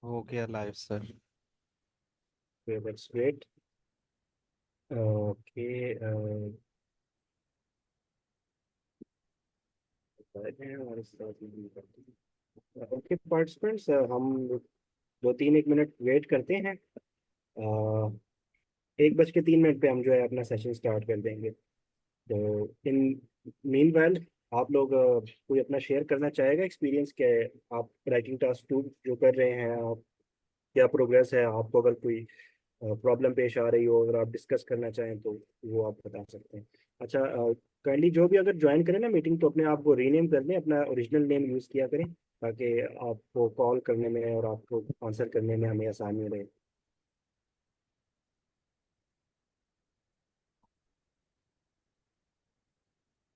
हो गया live sir. Okay, that's great. Okay. Okay participants, हम 2-3 1 मिनट वेट करते हैं। 1 बज के 3 मिनट पे हम जो है अपना सेशन स्टार्ट कर देंगे। तो इन मीन वाइल आप लोग कोई अपना शेयर करना चाहेगा एक्सपीरियंस क्या है? आप राइटिंग टास्क 2 जो कर रहे हैं, आप क्या प्रोग्रेस है? आपको अगर कोई प्रॉब्लम पेश आ रही हो, अगर आप डिस्कस करना चाहें तो वो आप बता सकते हैं। अच्छा, काइंडली जो भी अगर ज्वाइन करें ना मीटिंग, तो अपने आप को रीनेम कर लें, अपना ओरिजिनल नेम यूज़ किया करें, ताकि आपको कॉल करने में और आपको आंसर करने में हमें आसानी रहे।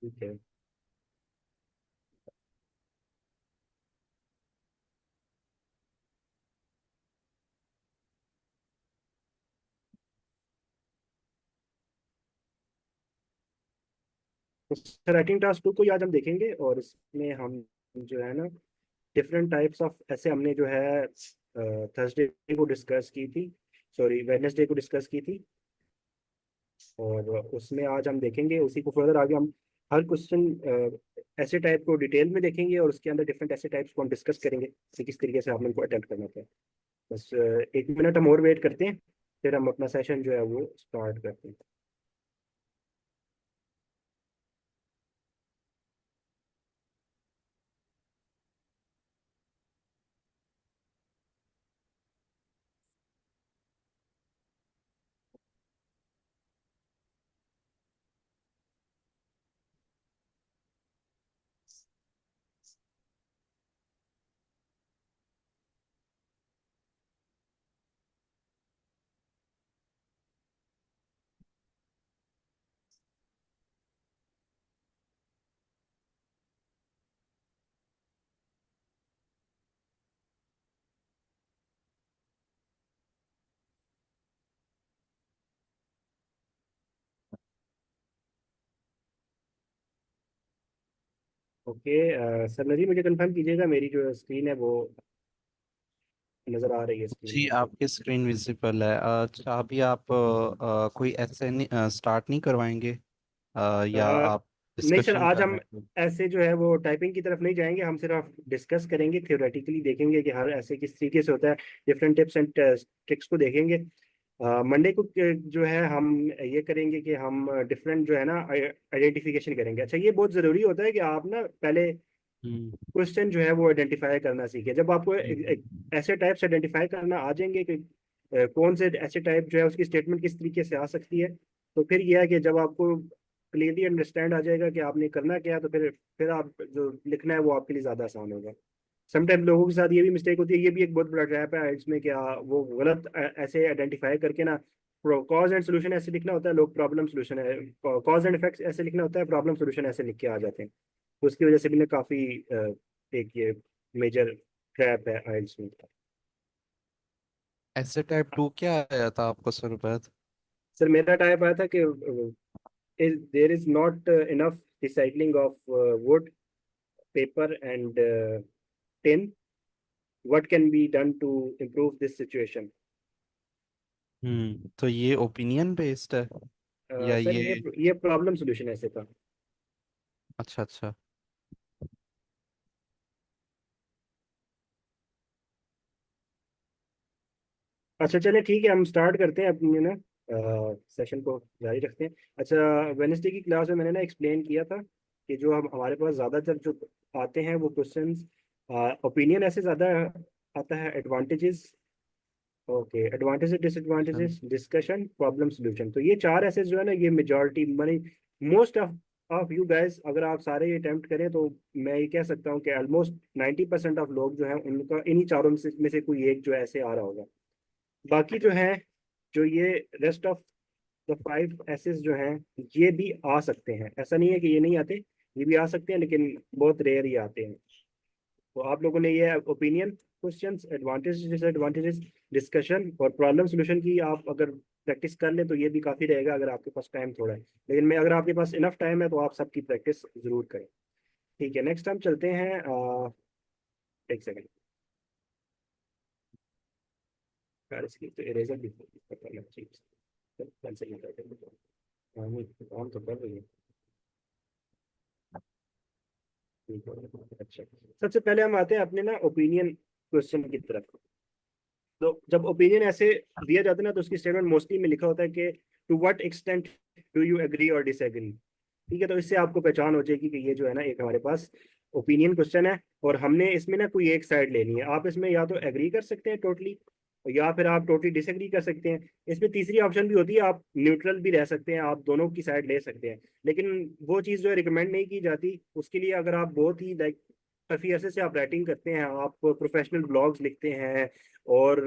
ठीक है। तो राइटिंग टास्क 2 को ही आज हम देखेंगे, और इसमें हम जो है ना डिफरेंट टाइप्स ऑफ ऐसे हमने जो है थर्सडे को डिस्कस की थी, सॉरी वेडनेसडे को डिस्कस की थी। और उसमें आज हम देखेंगे उसी को फर्दर आगे हम हर क्वेश्चन ऐसे टाइप को डिटेल में देखेंगे, और उसके अंदर डिफरेंट ऐसे टाइप्स को हम डिस्कस करेंगे कि किस तरीके से आपने इनको अटेम्प्ट करना था। बस 1 मिनट हम और वेट करते हैं, फिर हम अपना सेशन जो है वो स्टार्ट करते हैं। ओके। सर नजी मुझे कंफर्म कीजिएगा, मेरी जो स्क्रीन है वो नज़र आ रही है स्क्रीन जी में आपको? आपकी स्क्रीन विजिबल है। अच्छा अभी आप कोई ऐसे स्टार्ट नहीं करवाएंगे या अ, आप नहीं सर, डिस्कशन आज कर हम रहे हैं? ऐसे जो है वो टाइपिंग की तरफ नहीं जाएंगे, हम सिर्फ डिस्कस करेंगे, थियोरेटिकली देखेंगे कि हर ऐसे किस तरीके से होता है, डिफरेंट टिप्स एंड ट्रिक्स को देखेंगे। मंडे को जो है हम ये करेंगे कि हम डिफरेंट जो है ना आइडेंटिफिकेशन करेंगे। अच्छा, ये बहुत ज़रूरी होता है कि आप ना पहले हम्म। क्वेश्चन जो है वो आइडेंटिफाई करना सीखे। जब आपको एक हम्म। ऐसे टाइप्स आइडेंटिफाई करना आ जाएंगे कि कौन से ऐसे टाइप जो है उसकी स्टेटमेंट किस तरीके से आ सकती है, तो फिर यह है कि जब आपको क्लियरली अंडरस्टैंड आ जाएगा कि आपने करना क्या है, तो फिर आप जो लिखना है वो आपके लिए ज़्यादा आसान होगा। समटाइम लोगों के साथ ये भी मिस्टेक होती है, ये भी एक बहुत बड़ा ट्रैप है इसमें, क्या वो गलत ऐसे आइडेंटिफाई करके ना कॉज एंड सोल्यूशन ऐसे लिखना होता है, लोग प्रॉब्लम सोल्यूशन है, कॉज एंड इफेक्ट ऐसे लिखना होता है, प्रॉब्लम सोल्यूशन ऐसे लिख के आ जाते हैं। उसकी वजह से भी ना काफ़ी एक ये मेजर ट्रैप है आइल्स में। ऐसे टाइप 2 क्या आया था आपको सर बाद? सर मेरा टाइप आया था कि there is not enough recycling of wood, paper and tin, what can be done to improve this situation? तो ये ओपिनियन बेस्ड है या सर ये? ये प्रॉब्लम सोल्यूशन ऐसे था। अच्छा अच्छा। अच्छा चले ठीक है, हम स्टार्ट करते हैं अपनी ना सेशन को जारी रखते हैं। अच्छा, वेनेसडे की क्लास में मैंने ना एक्सप्लेन किया था कि जो हम हमारे पास ज़्यादातर जो आते हैं वो क्वेश्चंस ओपिनियन ऐसे ज़्यादा आता है, एडवांटेजेस, ओके, एडवांटेजेस अच्छा। डिसएडवांटेजेस, डिस्कशन, प्रॉब्लम सॉल्यूशन, तो ये चार ऐसे जो है ना, ये मेजॉरिटी मानी मोस्ट ऑफ यू गाइस, अगर आप सारे ये अटेम्प्ट करें तो मैं ये कह सकता हूँ कि ऑलमोस्ट 90% ऑफ लोग जो हैं उनका इन्हीं चारों में से कोई एक जो है ऐसे आ रहा होगा। बाकी जो है, जो ये रेस्ट ऑफ द 5 एसेस जो हैं, ये भी आ सकते हैं, ऐसा नहीं है कि ये नहीं आते, ये भी आ सकते हैं, लेकिन बहुत रेयर ही आते हैं। तो आप लोगों ने ये opinion questions, advantages disadvantages, discussion और प्रॉब्लम सॉल्यूशन की आप अगर प्रैक्टिस कर लें तो ये भी काफ़ी रहेगा, अगर आपके पास टाइम थोड़ा है। लेकिन मैं अगर आपके पास इनफ टाइम है तो आप सबकी प्रैक्टिस जरूर करें। ठीक है, नेक्स्ट हम चलते हैं। एक सेकेंड। यार इसकी तो इरेजर भी करना चाहिए, पेंसिल नहीं करते। हाँ नहीं, काम तो कर रही है। ठीक है, अच्छा। सबसे पहले हम आते हैं अपने ना ओपिनियन क्वेश्चन की तरफ। तो जब ओपिनियन ऐसे दिया जाता है ना, तो उसकी स्टेटमेंट मोस्टली में लिखा होता है कि to what extent do you agree और डिसएग्री। ठीक है, तो इससे आपको पहचान हो जाएगी कि ये जो है ना एक हमारे पास ओपिनियन क्वेश्चन है, और हमने इसमें ना कोई एक साइड लेनी है। आप इसमें या तो एग्री कर सकते हैं टोटली, या फिर आप टोटली डिसएग्री कर सकते हैं। इसमें तीसरी ऑप्शन भी होती है, आप न्यूट्रल भी रह सकते हैं, आप दोनों की साइड ले सकते हैं। लेकिन वो चीज़ जो है रिकमेंड नहीं की जाती। उसके लिए अगर आप बहुत ही लाइक काफ़ी अरसे से आप राइटिंग करते हैं, आप प्रोफेशनल ब्लॉग्स लिखते हैं, और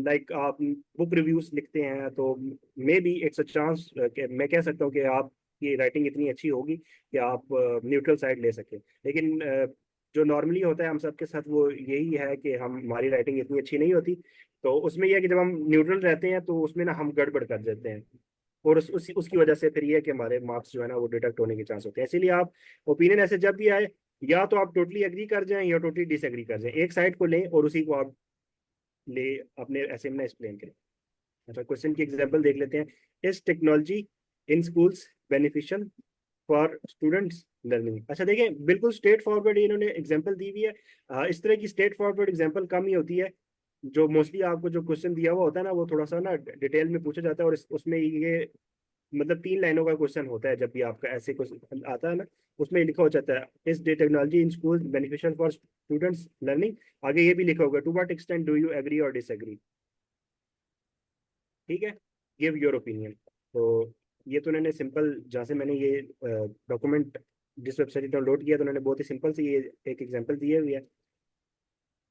लाइक आप बुक रिव्यूज लिखते हैं, तो may be it's a chance कि मैं कह सकता हूँ कि आप की राइटिंग इतनी अच्छी होगी कि आप न्यूट्रल साइड ले सकें। लेकिन जो नॉर्मली होता है हम सबके साथ वो यही है कि हम हमारी राइटिंग इतनी अच्छी नहीं होती। तो उसमें यह है कि जब हम न्यूट्रल रहते हैं तो उसमें ना हम गड़बड़ कर देते हैं, और उसकी वजह से फिर ये है कि हमारे मार्क्स जो है ना वो डिडक्ट होने के चांस होते हैं। इसीलिए आप ओपिनियन ऐसे जब भी आए, या तो आप टोटली एग्री कर जाएं या टोटली डिसएग्री कर जाएं, एक साइड को लें और उसी को आप ले अपने ऐसे में एक्सप्लेन करें। अच्छा, क्वेश्चन की एग्जांपल देख लेते हैं। इस technology in schools beneficial for students learning. अच्छा देखें, बिल्कुल स्ट्रेट फॉरवर्ड इन्होंने एग्जांपल दी हुई है। इस तरह की स्ट्रेट फॉरवर्ड एग्जांपल कम ही होती है। जो मोस्टली आपको जो क्वेश्चन दिया हुआ होता है ना, वो थोड़ा सा ना डिटेल में पूछा जाता है, और उसमें ये मतलब 3 लाइनों का क्वेश्चन होता है। जब भी आपका ऐसे क्वेश्चन आता है ना, उसमें लिखा हो जाता है is day technology in school beneficial for students learning. आगे ये भी लिखा होगा to what extent do you agree और डिसएग्री। ठीक है, गिव योर ओपिनियन। तो ये तो उन्होंने सिंपल, जहाँ से मैंने ये डॉक्यूमेंट जिस वेबसाइट डाउनलोड किया, तो उन्होंने बहुत ही सिंपल से ये एक एग्जांपल दिए हुए है।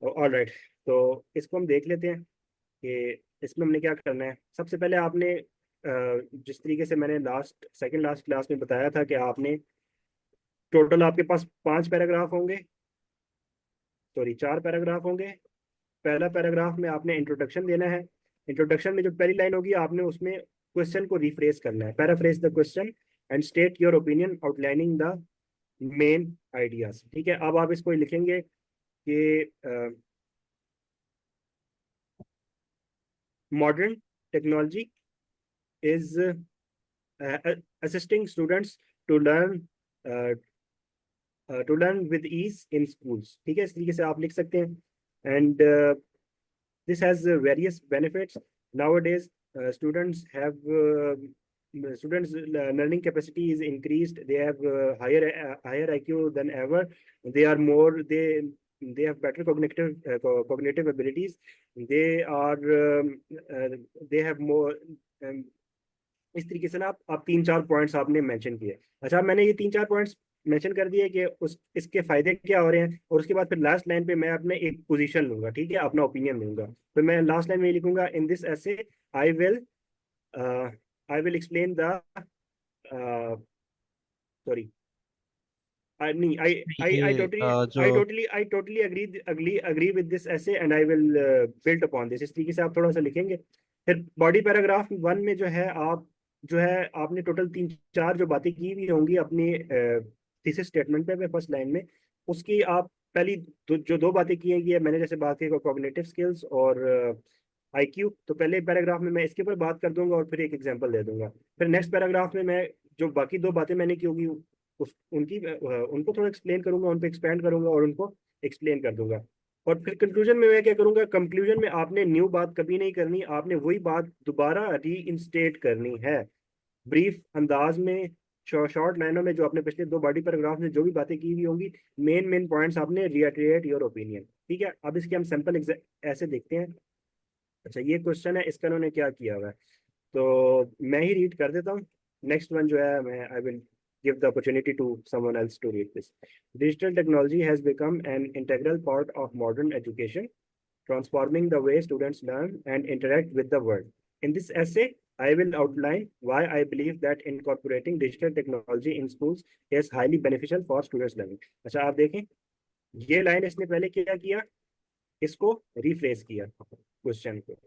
ऑल राइट, तो इसको हम देख लेते हैं कि इसमें हमने क्या करना है। सबसे पहले आपने जिस तरीके से मैंने सेकंड लास्ट क्लास में बताया था कि आपने टोटल आपके पास 5 पैराग्राफ होंगे, सॉरी 4 पैराग्राफ होंगे। पहला पैराग्राफ में आपने इंट्रोडक्शन देना है। इंट्रोडक्शन में जो पहली लाइन होगी, आपने उसमें क्वेश्चन को रिफ्रेस करना है, paraphrase the question and state your opinion outlining the main ideas. ठीक है, अब आप इसको लिखेंगे कि modern technology is assisting students to uh, learn with ease in schools। ठीक है, इस तरीके से आप लिख सकते हैं। And this has various benefits nowadays। Students have students learning capacity is increased, they have higher IQ than ever, they are more they have better cognitive abilities, they are uh, they have more um, इस तरीके से ना आप 3-4 points आपने mention किए। अच्छा, मैंने ये 3-4 पॉइंट्स मेंशन कर दिए कि उस इसके फायदे क्या हो रहे हैं, और उसके बाद फिर लास्ट लाइन पे मैं अपने एक पोजीशन लूंगा, ठीक है, अपना ओपिनियन दूंगा। फिर मैं लास्ट लाइन में ये लिखूंगा in this essay I will I will explain the sorry नहीं ये जो I totally agree with this essay and I will build upon this. इस तरीके से आप थोड़ा सा लिखेंगे। फिर बॉडी पैराग्राफ 1 में जो है आप जो है आपने टोटल 3-4 जो बातें की हुई होंगी अपनी थीसिस स्टेटमेंट पे फर्स्ट लाइन में, उसकी आप पहली जो 2 बातें की हैं, मैंने जैसे बात की कॉग्निटिव स्किल्स और आईक्यू, तो पहले पैराग्राफ में मैं इसके ऊपर बात कर दूंगा और फिर एक एग्जांपल दे दूंगा। फिर नेक्स्ट पैराग्राफ में मैं जो बाकी 2 बातें मैंने की होगी उनको थोड़ा एक्सप्लेन करूंगा, उन पर एक्सपेंड करूंगा और उनको एक्सप्लेन कर दूंगा। और फिर कंक्लूजन में मैं क्या करूंगा, कंक्लूजन में आपने न्यू बात कभी नहीं करनी, आपने वही बात दोबारा री इंस्टेट करनी है, ब्रीफ अंदाज में, शॉर्ट लाइनों में, जो आपने पिछले 2 बॉडी पैराग्राफ में जो भी बातें की हुई होंगी, मेन मेन पॉइंट्स आपने रिएटरेट योर ओपिनियन। ठीक है, अब इसके हम सैंपल ऐसे देखते हैं। अच्छा, ये क्वेश्चन है, इसका उन्होंने क्या किया हुआ है, तो मैं ही रीड कर देता हूँ। नेक्स्ट वन जो है, मैं I will give the opportunity to someone else to read this. Digital technology has become an integral part of modern education, transforming the way students learn and interact with the world. In this essay, I will outline why I believe that incorporating digital technology in schools is highly beneficial for students learning। अच्छा, आप देखें, ये line इसने पहले क्या किया, इसको refresh किया क्वेश्चन को।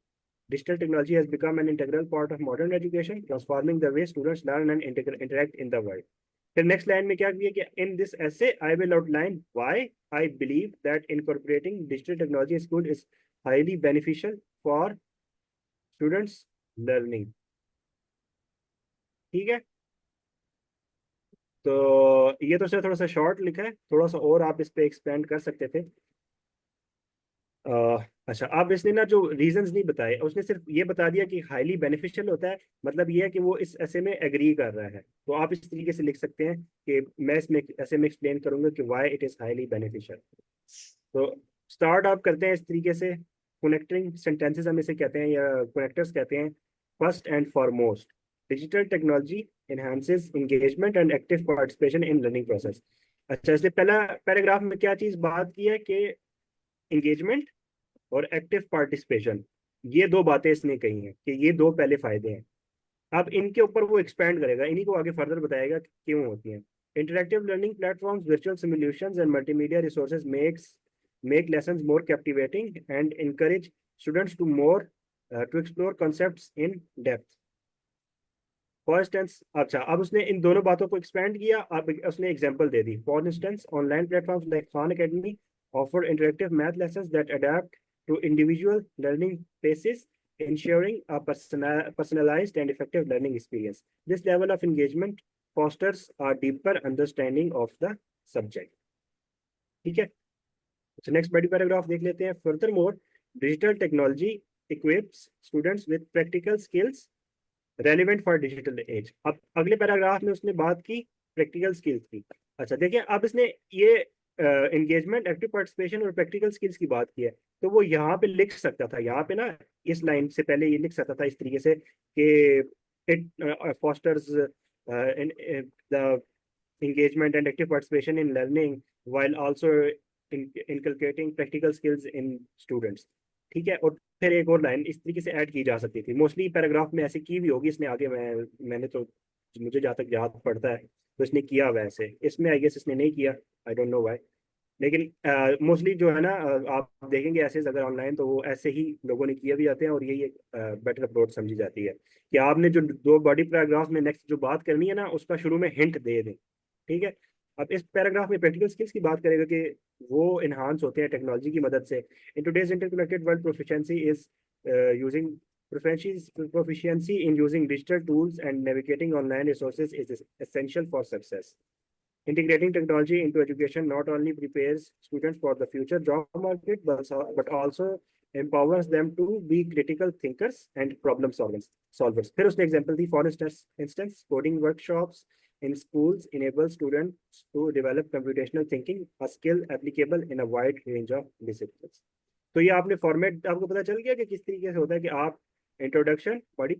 Digital technology has become an integral part of modern education, transforming the way students learn and interact in the world। फिर नेक्स्ट लाइन में क्या किया कि in this essay I will outline why I believe that incorporating digital technology in school is highly beneficial for students learning. ठीक है, तो ये तो सर थोड़ा सा शॉर्ट लिखा है, थोड़ा सा और आप इस पे एक्सपेंड कर सकते थे। अच्छा, आप इसने ना जो रीजंस नहीं बताए, उसने सिर्फ ये बता दिया कि हाईली बेनिफिशियल होता है, मतलब ये है कि वो इस ऐसे में एग्री कर रहा है। तो आप इस तरीके से लिख सकते हैं कि मैं इसमें ऐसे में एक्सप्लेन करूंगा कि why it is highly beneficial. तो स्टार्ट आप करते हैं इस तरीके से, कनेक्टिंग सेंटेंसेस हम इसे कहते हैं या कनेक्टर्स कहते हैं। First and foremost, digital technology enhances engagement and active participation in learning process। अच्छा, इसलिए पहला पैराग्राफ में क्या चीज बात की है कि एंगेजमेंट और एक्टिव पार्टिसिपेशन, ये दो बातें इसने कही हैं कि ये दो पहले फायदे हैं। अब इनके ऊपर वो एक्सपैंड करेगा, इन्हीं को आगे फर्दर बताएगा कि क्यों होती हैं। Interactive learning platforms, virtual simulations and multimedia resources make lessons more captivating and encourage students to explore concepts in depth। For instance, अच्छा अब उसने इन दोनों बातों को एक्सपेंड किया, अब उसने एग्जांपल दे दी। For instance, online platforms like Khan Academy offer interactive math lessons that adapt to individual learning paces, ensuring a personalized and effective learning experience। This level of engagement fosters a deeper understanding of the subject। ठीक है, तो next बड़ी paragraph देख लेते हैं। Further more, digital technology equips students with practical skills relevant for digital age. अब अगले paragraph में उसने बात की प्रैक्टिकल स्किल्स की। अच्छा देखिए, अब इसने ये एंगेजमेंट, एक्टिव पार्टिसिपेशन और प्रैक्टिकल स्किल्स की बात की है, तो वो यहाँ पे लिख सकता था, यहाँ पे ना इस लाइन से पहले ये लिख सकता था इस तरीके से कि it fosters the engagement and active participation in learning while also inculcating practical skills in students। ठीक है, और फिर एक और लाइन इस तरीके से ऐड की जा सकती थी, मोस्टली पैराग्राफ में ऐसे की भी होगी इसने आगे। मैंने तो, मुझे जहाँ तक याद पड़ता है तो इसने किया वैसे, इसमें आई गेस इसने नहीं किया, आई डोंट नो व्हाई। लेकिन मोस्टली जो है ना, आप देखेंगे ऐसे अगर ऑनलाइन, तो वो ऐसे ही लोगों ने किए भी जाते हैं, और यही एक बेटर अप्रोच समझी जाती है कि आपने जो दो बॉडी पैराग्राफ में नेक्स्ट जो बात करनी है ना, उसका शुरू में हिंट दे दें। ठीक है, अब इस पैराग्राफ में प्रैक्टिकल स्किल्स की बात करेगा कि वो इन्हांस होते हैं टेक्नोलॉजी की मदद से। In today's interconnected world, proficiency is using proficiency in using digital tools and navigating online resources is essential for success। Integrating technology into education not only prepares students for the future job market, but also empowers them to be critical thinkers and problem solvers। फिर उसने example the. For instance, coding workshops in schools enable students to develop computational thinking, a skill applicable in a wide range of disciplines। तो ये आपने format, आपको पता चल गया कि किस तरीके से होता है कि आप इंट्रोडक्शन, बॉडी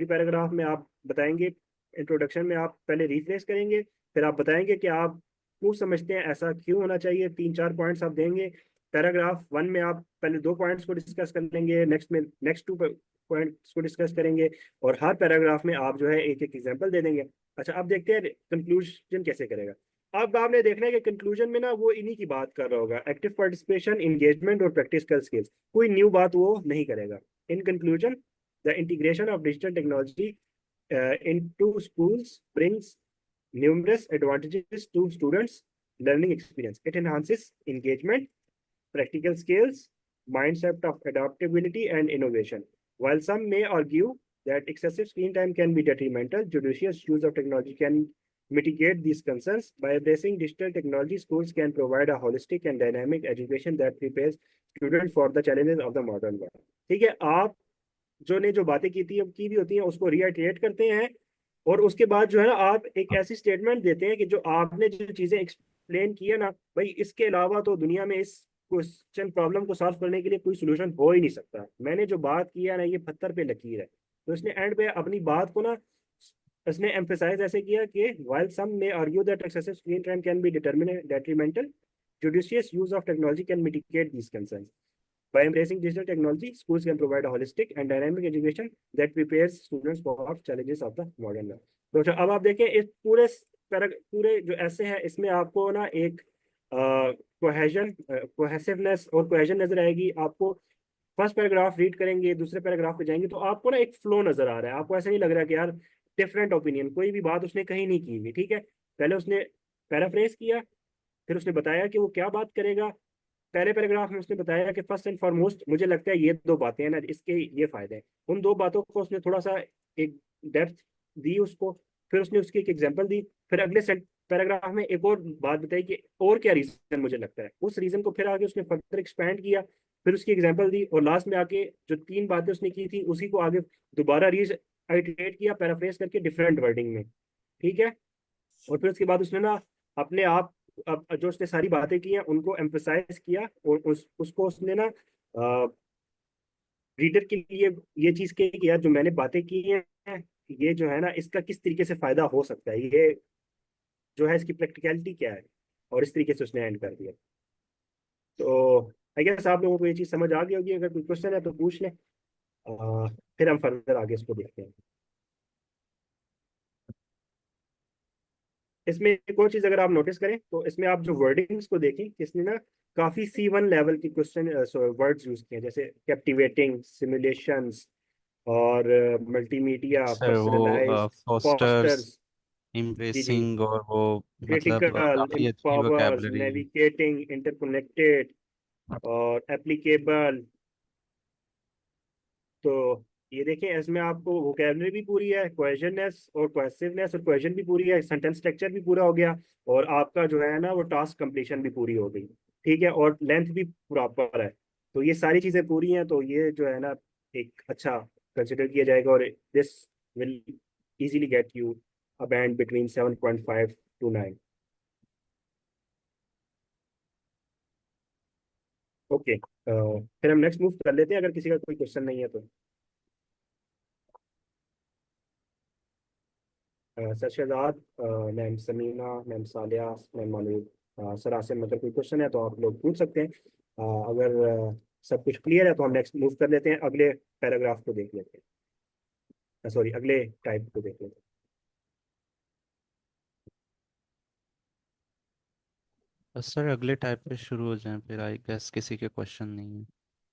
पैराग्राफ में आप बताएंगे, इंट्रोडक्शन में आप पहले रिफ्रेश करेंगे, फिर आप बताएंगे कि आप क्यों समझते हैं ऐसा क्यों होना चाहिए, तीन चार पॉइंट्स आप देंगे। पैराग्राफ वन में आप पहले दो पॉइंट्स को डिस्कस कर लेंगे, नेक्स्ट में नेक्स्ट टू पॉइंट्स को डिस्कस करेंगे, और हर पैराग्राफ में आप जो है एक एक एग्जांपल दे देंगे। अच्छा, अब देखते हैं कंक्लूजन कैसे करेगा। अब आपने देखना है कि कंक्लूजन में ना वो इन्हीं की बात कर रहा होगा, एक्टिव पार्टिसिपेशन, इंगेजमेंट और प्रैक्टिकल स्किल्स, कोई न्यू बात वो नहीं करेगा। In conclusion, the integration of digital technology into schools brings numerous advantages to students learning experience। It enhances engagement, practical skills, mindset of adaptability and innovation। While some may argue that excessive screen time can be detrimental, judicious use of technology can mitigate these concerns। By embracing digital technology, schools can provide a holistic and dynamic education that prepares students for the challenges of the modern world। ठीक है, आप जो ने जो बातें की भी होती हैं उसको रिएटरेट करते हैं, और उसके बाद जो है ना आप एक ऐसी स्टेटमेंट देते हैं कि जो आपने जो चीजें एक्सप्लेन की है ना भाई, इसके अलावा तो दुनिया में इस क्वेश्चन प्रॉब्लम को सॉल्व करने के लिए कोई सोल्यूशन हो ही नहीं सकता। मैंने जो बात की है ना, ये पत्थर पे लकीर है। तो इसने एंड पे अपनी बात को ना, इसने एम्फेसाइज ऐसे किया कि while some may argue that excessive screen time can be detrimental, judicious use of technology can mitigate these concerns। By embracing digital technology, schools can provide a holistic and dynamic education that prepares students for challenges of the modern world। तो अच्छा, अब आप देखें इस पूरे जो ऐसे हैं, इसमें आपको ना एक कोहेसिवनेस और कोहेजन नजर आएगी आपको। फर्स्ट पैराग्राफ रीड करेंगे, दूसरे पैराग्राफ पे जाएंगे, तो आपको ना एक फ्लो नजर आ रहा है, आपको ऐसा नहीं लग रहा कि यार डिफरेंट ओपिनियन, कोई भी बात उसने कहीं नहीं की हुई। ठीक है, पहले उसने पैराफ्रेज किया, फिर उसने बताया कि वो क्या बात करेगा, पहले पैराग्राफ में उसने बताया कि फर्स्ट एंड फॉरमोस्ट मुझे लगता है ये दो बातें हैं ना, इसके ये फायदे हैं। उन दो बातों को उसने थोड़ा सा एक डेप्थ दी उसको, फिर उसने उसकी एक एग्जांपल दी, फिर अगले पैराग्राफ में एक और बात बताई कि और क्या रीजन मुझे लगता है, उस रीजन को फिर आगे उसने फर्दर एक्सपैंड किया, फिर उसकी एग्जांपल दी, और लास्ट में आके जो तीन बातें उसने की थी उसी को आगे दोबारा रीआइटरेट किया पैराफ्रेज करके डिफरेंट वर्डिंग में। ठीक है। और फिर उसके बाद उसने ना अपने आप, अब जो उसने सारी बातें की हैं उनको एम्फसाइज किया, और उसको उसने ना रीडर के लिए ये चीज कही कि यार जो मैंने बातें की हैं, ये जो है ना इसका किस तरीके से फायदा हो सकता है, ये जो है इसकी प्रैक्टिकलिटी क्या है, और इस तरीके से उसने एंड कर दिया। तो आई गेस आप लोगों को ये चीज समझ आ गई होगी, अगर कोई क्वेश्चन है तो पूछ लें। फिर हम फर्दर आगे इसको देखते हैं। इसमें एक और चीज अगर आप नोटिस करें तो इसमें आप जो वर्डिंग्स को देखें, इसमें ना काफी C1 लेवल की क्वेश्चन वर्ड्स यूज किए हैं, जैसे कैप्टिवेटिंग, सिमुलेशंस, और मल्टीमीडिया, सर वो पर्सनलाइज्ड, फोस्टर्स, फॉस्टर्स। जी जी। इम्प्रेसिंग, और वो मतलब क्रिटिकल, काफी अच्छी एम्पावर्स, वोकेबलरी। नेविगेटिंग, इंटरकनेक्टेड, और एप्लीकेबल। तो ये देखें, इसमें आपको वोकेबलरी भी पूरी है, क्वेश्चननेस और क्वेश्चननेस और क्वेश्चन भी पूरी है, सेंटेंस स्ट्रक्चर भी पूरा हो गया, और आपका जो है ना वो टास्क कंप्लीशन भी पूरी हो गई। ठीक है, और लेंथ भी प्रॉपर है। तो ये सारी चीजें पूरी हैं, तो ये जो है ना एक अच्छा कंसिडर किया जाएगा, और this will easily get you a band between 7.5 to 9। Okay, फिर हम नेक्स्ट मूव कर लेते हैं अगर किसी का कोई क्वेश्चन नहीं है तो। Sir Shahzad, ma'am Samina, ma'am Saliya, ma'am Maloom, sir Asim, अगर कोई क्वेश्चन है तो आप लोग पूछ सकते हैं। अगर सब कुछ क्लियर है तो हम नेक्स्ट मूव कर लेते हैं, अगले पैराग्राफ को देख लेते हैं, सॉरी अगले टाइप को देख लेते हैं। बस सर अगले टाइप पे शुरू हो जाएं, फिर आई गेस किसी के क्वेश्चन नहीं है।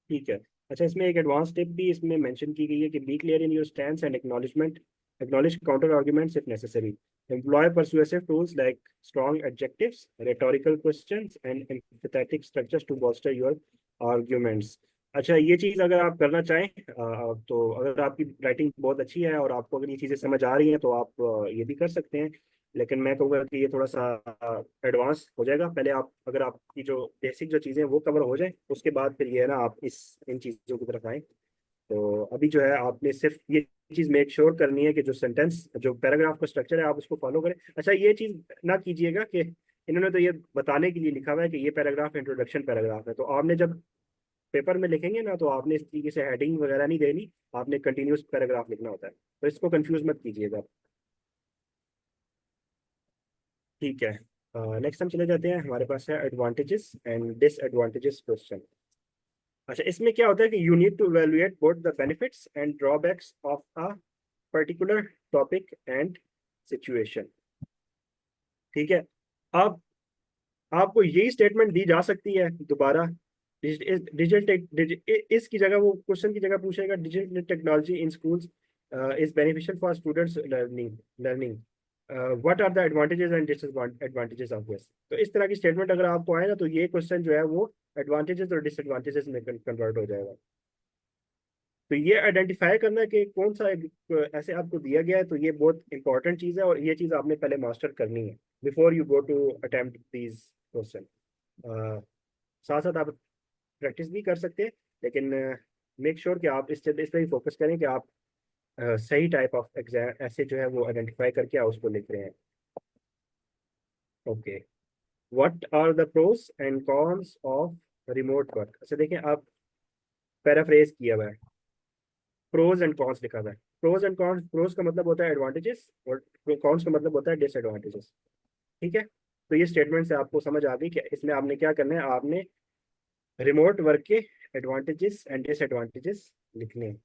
ठीक है। अच्छा, इसमें एक एडवांस टिप भी इसमें मेंशन की गई है कि be clear in your stand and acknowledge counter arguments if necessary, employ persuasive tools like strong adjectives, rhetorical questions and empathetic structures to bolster your arguments। अच्छा, ये चीज़ अगर आप करना चाहें, तो अगर आपकी राइटिंग बहुत अच्छी है और आपको अगर ये चीज़ें समझ आ रही हैं तो आप ये भी कर सकते हैं। लेकिन मैं कहूँगा कि ये थोड़ा सा एडवांस हो जाएगा। पहले आप, अगर आपकी जो बेसिक जो चीज़ें हैं वो कवर हो जाए, उसके बाद फिर ये है ना आप इस इन चीज़ों की तरफ आए। तो अभी जो है आपने सिर्फ ये चीज़ मेक श्योर करनी है कि जो सेंटेंस, जो पैराग्राफ का स्ट्रक्चर है आप उसको फॉलो करें। अच्छा, ये चीज़ ना कीजिएगा कि इन्होंने तो ये बताने के लिए लिखा हुआ है कि ये पैराग्राफ इंट्रोडक्शन पैराग्राफ है, तो आपने जब पेपर में लिखेंगे ना तो आपने इस तरीके से हेडिंग वगैरह नहीं देनी, आपने कंटिन्यूस पैराग्राफ लिखना होता है। तो इसको कंफ्यूज मत कीजिएगा। ठीक है। नेक्स्ट हम चले जाते हैं, हमारे पास है एडवांटेजेस एंड डिसएडवांटेजेस क्वेश्चन। अच्छा, इसमें क्या होता है कि you need to evaluate both the benefits and drawbacks of a particular topic and situation. ठीक है। अब आपको यही स्टेटमेंट दी जा सकती है दोबारा, डिजिटल इसकी जगह वो क्वेश्चन की जगह पूछेगा, digital technology in schools is beneficial for students learning, what are the advantages and disadvantages of this. तो इस तरह की स्टेटमेंट अगर आपको आए ना तो ये क्वेश्चन जो है वो एडवांटेजेस और डिसएडवांटेजेस में कन्वर्ट हो जाएगा। तो ये आइडेंटिफाई करना कि कौन सा ऐसे आपको दिया गया है, तो ये बहुत इंपॉर्टेंट चीज़ है, और ये चीज़ आपने पहले मास्टर करनी है before you go to attempt these question. साथ साथ आप प्रैक्टिस भी कर सकते हैं, लेकिन मेक श्योर कि आप इस पर ही फोकस करें कि आप सही टाइप ऑफ एग्जाम ऐसे जो है वो आइडेंटिफाई करके आप उसको लिख रहे हैं। Okay, what are the pros and cons of remote work. अच्छा देखें, आप पैराफ्रेज किया हुआ है, प्रोज एंड कॉन्स लिखा हुआ है। प्रोज एंड कॉन्स, प्रोज का मतलब होता है एडवांटेजेस, और कॉन्स का मतलब होता है डिसएडवांटेजेस। ठीक है। तो ये स्टेटमेंट से आपको समझ आ गई कि इसमें आपने क्या करना है, आपने रिमोट वर्क के एडवांटेजेस एंड डिसएडवांटेजेस लिखने हैं।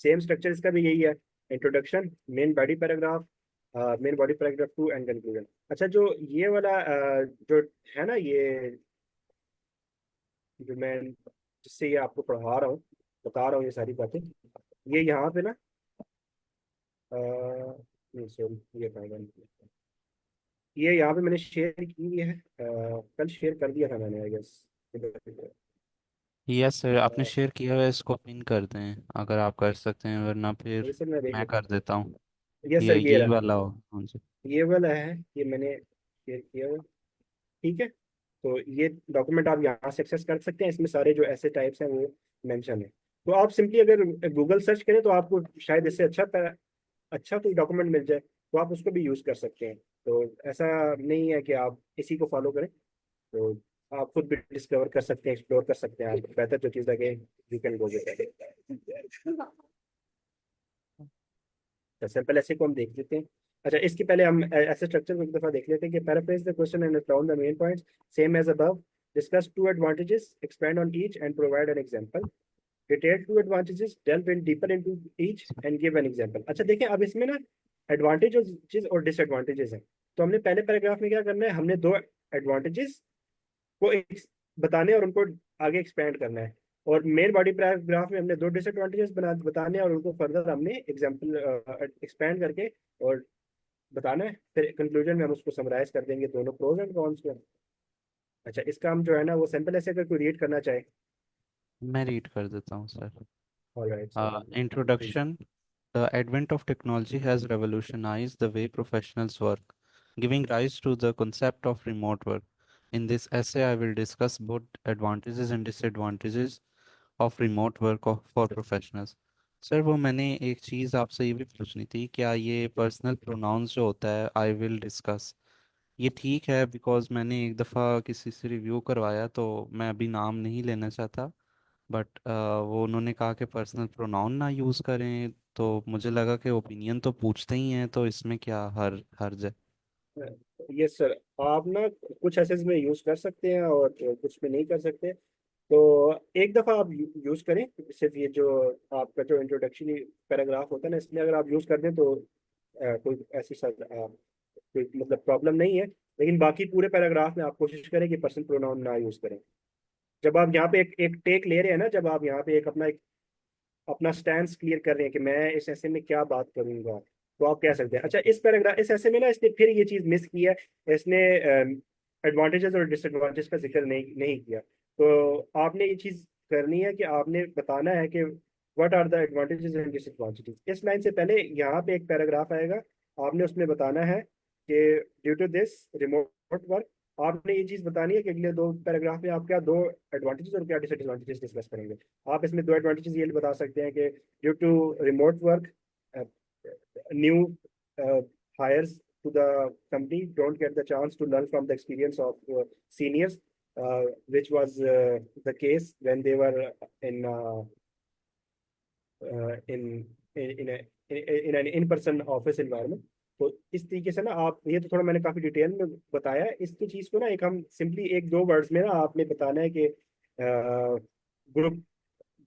सेम स्ट्रक्चर इसका भी यही है, introduction, main body paragraph 2 and conclusion. अच्छा, जो ये वाला जो है ना, ये जो मैं जिससे ये आपको पढ़ा रहा हूँ, बता रहा हूँ ये सारी बातें, ये यहाँ पे ना नहीं सॉरी, ये पाएगा नहीं। ये यहाँ पे मैंने शेयर की हुई है, कल शेयर कर दिया था मैंने आई गेस। यस सर, आपने शेयर किया हुआ है, इसको पिन कर दें अगर आप कर सकते हैं, वरना ये फिर सर मैं देख मैं लेता कर देता हूँ। हूँ। ये सर ये ये यही रहा, वाला हो। हाँ जी। ये वाला है, ये मैंने शेयर किया हुआ। ठीक है, तो ये डॉक्यूमेंट आप यहाँ से एक्सेस कर सकते हैं, इसमें सारे जो ऐसे टाइप्स हैं वो मेंशन है। तो आप सिंपली अगर गूगल सर्च करें तो आपको शायद इससे अच्छा कोई डॉक्यूमेंट मिल जाए, तो आप उसको भी यूज़ कर सकते हैं। तो ऐसा नहीं है कि आप इसी को फॉलो करें, तो आप खुद भी डिस्कवर कर सकते हैं, एक्सप्लोर कर सकते हैं, आपको बेहतर जो चीज़ लगे यू कैन गो विद। तो सिंपल ऐसे को हम देख लेते हैं। अच्छा, इसके पहले हम ऐसे स्ट्रक्चर को एक दफा देख लेते हैं कि paraphrase the question and round the main points same as above, discuss two advantages, expand on each and provide an example, detail two advantages, delve in deeper into each and give an example. अच्छा देखिए, अब इसमें ना advantages और disadvantages हैं। तो हमने पहले पैराग्राफ में क्या करना है, हमने दो एडवांटेजेस को बताने और उनको आगे एक्सपेंड करना है। और मेन बॉडी पैराग्राफ में हमने दो डिसएडवांटेजेस बताने और उनको फर्दर हमने एग्जाम्पल एक्सपेंड करके और बताना है। फिर कंक्लूजन में हम उसको समराइज कर देंगे दोनों प्रोज एंड कॉन्स को। अच्छा, इसका हम जो है ना वो सैंपल ऐसे अगर कोई रीड करना चाहे। मैं रीड कर देता हूँ sir. Alright sir, please. Introduction. The advent of technology has revolutionized the way professionals work, giving rise to the concept of remote work. In this essay, I will discuss both advantages and disadvantages of remote work for professionals. Sir, वो मैंने एक चीज़ आपसे ये भी पूछनी थी, क्या ये पर्सनल प्रोनाउंस जो होता है आई विल डिस्कस, ये ठीक है? बिकॉज मैंने एक दफ़ा किसी से रिव्यू करवाया, तो मैं अभी नाम नहीं लेना चाहता, बट वो उन्होंने कहा कि पर्सनल प्रोनाउन ना यूज़ करें, तो मुझे लगा कि ओपिनियन तो पूछते ही हैं, तो इसमें क्या हर्ज है? यस सर, आप ना कुछ एसेस में यूज कर सकते हैं और कुछ में नहीं कर सकते। तो एक दफा आप यूज करें, सिर्फ ये जो आपका जो इंट्रोडक्शन पैराग्राफ होता है ना, इसमें अगर आप यूज कर दें तो कोई ऐसी कोई मतलब प्रॉब्लम नहीं है। लेकिन बाकी पूरे पैराग्राफ में आप कोशिश करें कि पर्सनल प्रोनाउन ना यूज करें। जब आप यहाँ पे एक टेक ले रहे हैं ना, जब आप यहाँ पे एक अपना स्टैंड क्लियर कर रहे हैं कि मैं इस ऐसे में क्या बात करूंगा, तो आप कह सकते हैं। अच्छा, इस पैराग्राफ इस ऐसे में ना इसने फिर ये चीज मिस की है, इसने एडवांटेजेस और डिसएडवांटेज का जिक्र नहीं नहीं किया। तो आपने ये चीज करनी है कि आपने बताना है कि what are the advantages and disadvantages. इस लाइन से पहले यहाँ पे एक पैराग्राफ आएगा, आपने उसमें बताना है कि due to this remote work, आपने ये चीज बतानी है कि अगले दो पैराग्राफ में आप क्या दो एडवांटेजेस और क्या डिसएडवांटेजेस डिस्कस करेंगे। आप इसमें दो एडवांटेजेस ये बता सकते हैं कि due to remote work, new hires to the company don't get the chance to learn from the experience of seniors, which was the case when they were in in in a in an in-person office environment। तो इस तरीके से ना आप, ये तो थोड़ा मैंने काफी डिटेल में बताया है, इसकी चीज को ना एक हम सिंपली एक दो वर्ड्स में ना आपने बताना है कि ग्रुप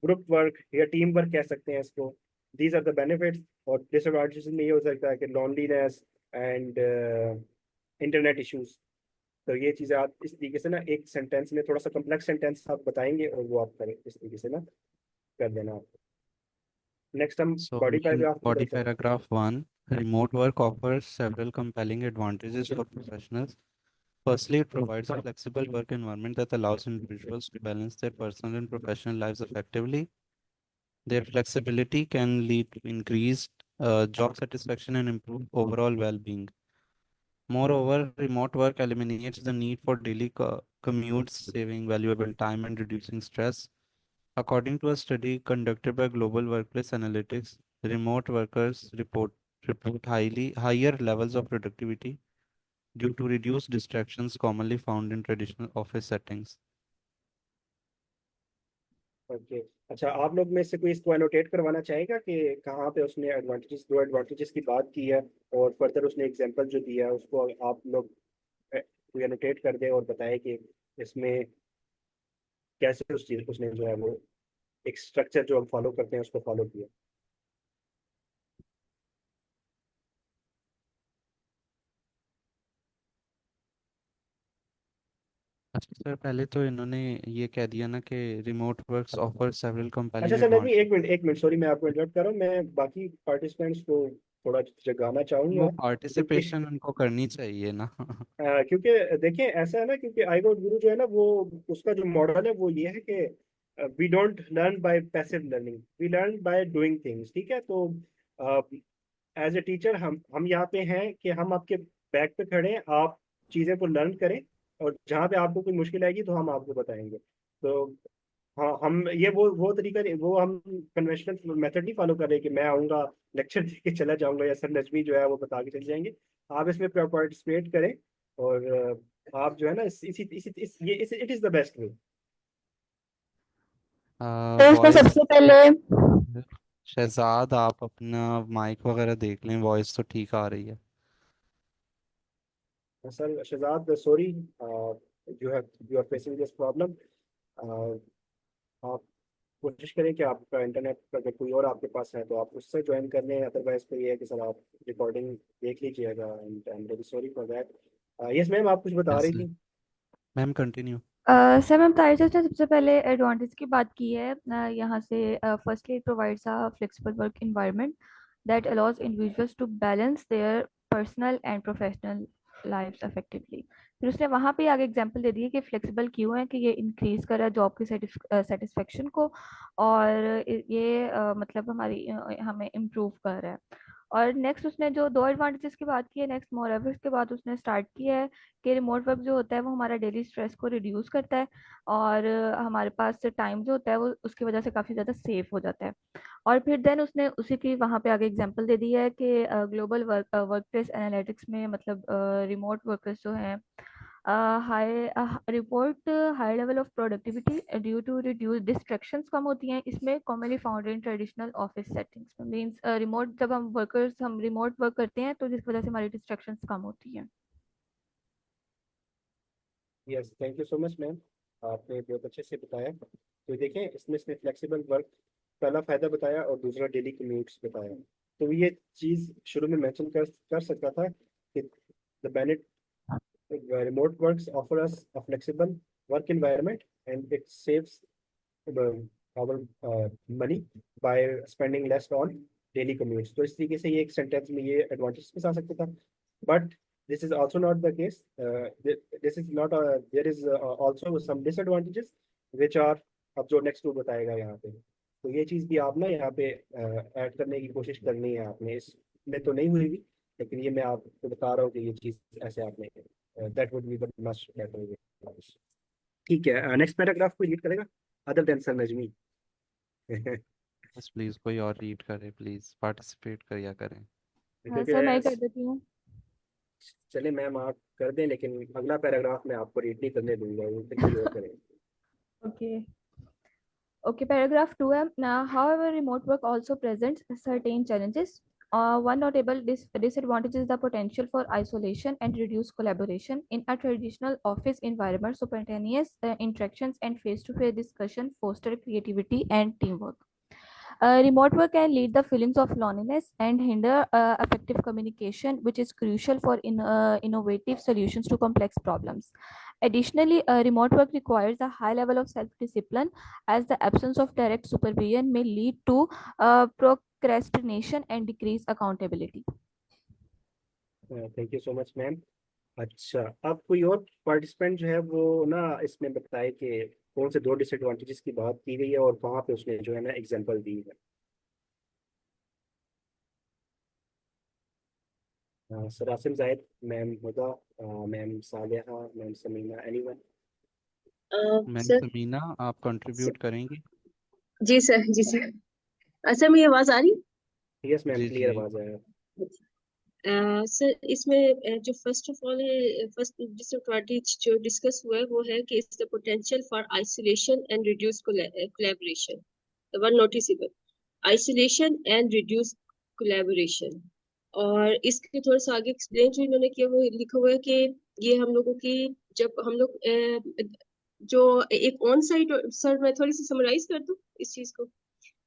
ग्रुप वर्क या टीम वर्क कह सकते हैं इसको, दीज आर द बेनिफिट्स। और डिसएडवांटेजेस में ये हो सकता है कि लॉनलीनेस एंड इंटरनेट इश्यूज। तो ये चीज़ें आप इस तरीके से ना एक सेंटेंस में, थोड़ा सा कम्प्लेक्स सेंटेंस आप बताएंगे और वो आप करें इस तरीके से ना, कर देना आप। नेक्स्ट हम So, बॉडी in पैराग्राफ की body तरफ चलें। paragraph 1, remote work offers several compelling advantages for professionals. Firstly, it provides a flexible work environment that allows individuals to balance their personal and professional lives effectively. Their flexibility can lead to increased job satisfaction and improved overall well-being. Moreover, remote work eliminates the need for daily commutes, saving valuable time and reducing stress. According to a study conducted by Global Workplace Analytics, remote workers report higher levels of productivity due to reduced distractions commonly found in traditional office settings. Okay. अच्छा, आप लोग में से कोई इसको annotate करवाना चाहेगा कि कहाँ पे उसने एडवांटेजेस, दो एडवांटेजेस की बात की है और फर्दर उसने एग्जांपल जो दिया है उसको आप लोग कोई एनोटेट कर दे और बताए कि इसमें कैसे उस चीज उसने जो है वो एक स्ट्रक्चर जो हम फॉलो करते हैं उसको फॉलो किया। अच्छा सर, पहले तो इन्होंने ये कह दिया ना कि रिमोट वर्क्स ऑफर सेवरल अच्छा कंपेलिंग सर, नहीं एडवांटेज। एक मिनट सॉरी, मैं आपको इंटरप्ट कर रहा हूँ। मैं बाकी पार्टिसिपेंट्स को थोड़ा जगाना चाहूंगा वो क्योंकि पार्टिसिपेशन उनको करनी चाहिए ना। क्योंकि देखिए ऐसा है ना, क्योंकि आई गॉट गुरु जो है ना, वो उसका जो मॉडल है वो ये है कि we don't learn by passive learning, we learn by doing things. ठीक है, तो एज ए टीचर हम यहाँ पे हैं कि हम आपके बैक पे खड़े हैं, आप चीज़ें को लर्न करें, और जहाँ पे आपको कोई मुश्किल आएगी तो हम आपको बताएंगे। तो हाँ, हम ये वो तरीका नहीं, वो हम कन्वेंशनल मेथड नहीं फॉलो कर रहे कि मैं आऊँगा लेक्चर दे के चला जाऊंगा या सर नजमी जो है वो बता के चले जाएंगे। आप इसमें पार्टिसिपेट करें, और आप जो है ना इस इट इज़ द बेस्ट वे। तो उसमें वॉइस, सबसे पहले शहजाद आप अपना माइक वगैरह देख लें, वॉइस तो ठीक आ रही है। Sir Shahzad sorry, you are facing this problem. आप कोशिश करें कि आपका इंटरनेट का अगर कोई और आपके पास है तो आप उससे ज्वाइन कर लें, अदरवाइज तो ये है कि सर आप रिकॉर्डिंग देख लीजिएगा, and I am really sorry for that. Yes ma'am, आप कुछ बता रही कैसे? थी। Ma'am continue. Sir ma'am Tariq ने सबसे पहले एडवांटेज की बात की है। यहाँ से firstly it provides a flexible work environment that allows individuals to balance their personal and professional lifes effectively. फिर उसने वहाँ पे आगे एग्जांपल दे दिए कि फ्लेक्सिबल क्यों है, कि ये इंक्रीज कर रहा है जॉब की सेटिस्फेक्शन को, और ये मतलब हमारी हमें इम्प्रूव कर रहा है। और नेक्स्ट उसने जो दो एडवांटेजेस की बात की है, नेक्स्ट मोर के बाद उसने स्टार्ट किया है कि रिमोट वर्क जो होता है वो हमारा डेली स्ट्रेस को रिड्यूस करता है, और हमारे पास टाइम जो होता है वो उसकी वजह से काफ़ी ज़्यादा सेफ हो जाता है। और फिर देन उसने उसी की वहाँ पे आगे एग्जांपल दे दी है कि ग्लोबल वर्क प्लेस एनालिटिक्स में मतलब रिमोट वर्कर्स जो हैं high report high level of productivity due to reduce distractions कम होती हैं इसमें, commonly found in traditional office settings में। मींस रिमोट जब हम रिमोट वर्क करते हैं तो जिस वजह से हमारी डिस्ट्रैक्शंस कम होती हैं। Yes, thank you so much ma'am, आपने बहुत अच्छे से बताया। तो देखें, इसमें इसने फ्लेक्सिबल वर्क पहला फायदा बताया और दूसरा डेली कम्यूट्स बताया। तो ये चीज़ शुरू में मेंशन कर सकता था कि the benefit remote works offer us a flexible work environment, and it saves our money by spending less on daily commutes। तो इस तरीके से ये एक सेंटेंस में ये एडवांटेज में आ सकता था, but this is also not the case. This is not, there is also some disadvantages which are, अब जो नेक्स्ट वो बताएगा यहाँ पे। तो ये चीज़ भी आप ना यहाँ पे ऐड करने की कोशिश करनी है आपने, इसमें तो नहीं हुई भी, लेकिन ये मैं आपको बता रहा हूँ कि ये चीज़ ऐसे आपने, that would be the must better way. ठीक है, नेक्स्ट पैराग्राफ को रीड करेगा अदर देन सर नजमी। बस प्लीज़ कोई और रीड करे, प्लीज़ पार्टिसिपेट करिया करें। क्योंकि सर मैं ही कर देती हूँ। चले मैम आप कर दें, लेकिन अगला पैराग्राफ मैं आपको रीड नहीं करने दूंगा, वो फिर कोई और करें। ओके। Okay, paragraph 2 है. However, remote work also presents certain challenges. One notable disadvantage is the potential for isolation and reduced collaboration. In a traditional office environment, spontaneous interactions and face-to-face discussion foster creativity and teamwork. Remote work can lead the feelings of loneliness and hinder effective communication, which is crucial for innovative solutions to complex problems. Additionally, remote work requires a high level of self-discipline, as the absence of direct supervision may lead to procrastination and decreased accountability. Thank you so much ma'am. अच्छा, अब कोई और participant जो है वो ना इसमें बताए कि कौन से दो डिसएडवांटेजेस की बात की गई है और कहाँ पे उसने जो है ना एग्जांपल दी है। Sir Asim Zahid, ma'am Huda, ma'am Saliha, ma'am Samina, anyone? Ma'am sir Samina आप कंट्रीब्यूट करेंगी? जी सर, जी सर। सर मेरी आवाज आ रही? यस मैम, जी क्लियर जी। आवाज है। सर इसमें जो फर्स्ट ऑफ ऑल है, फर्स्ट डिसएडवांटेज जो डिस्कस हुआ है वो है कि it's the potential for isolation and reduce collaboration, the one noticeable isolation and reduce collaboration. और इसके थोड़ा सा आगे एक्सप्लेन जो इन्होंने किया वो लिखा हुआ है कि ये हम लोगों की, जब हम लोग जो एक ऑन साइट, सर मैं थोड़ी सी समराइज कर दूं इस चीज को,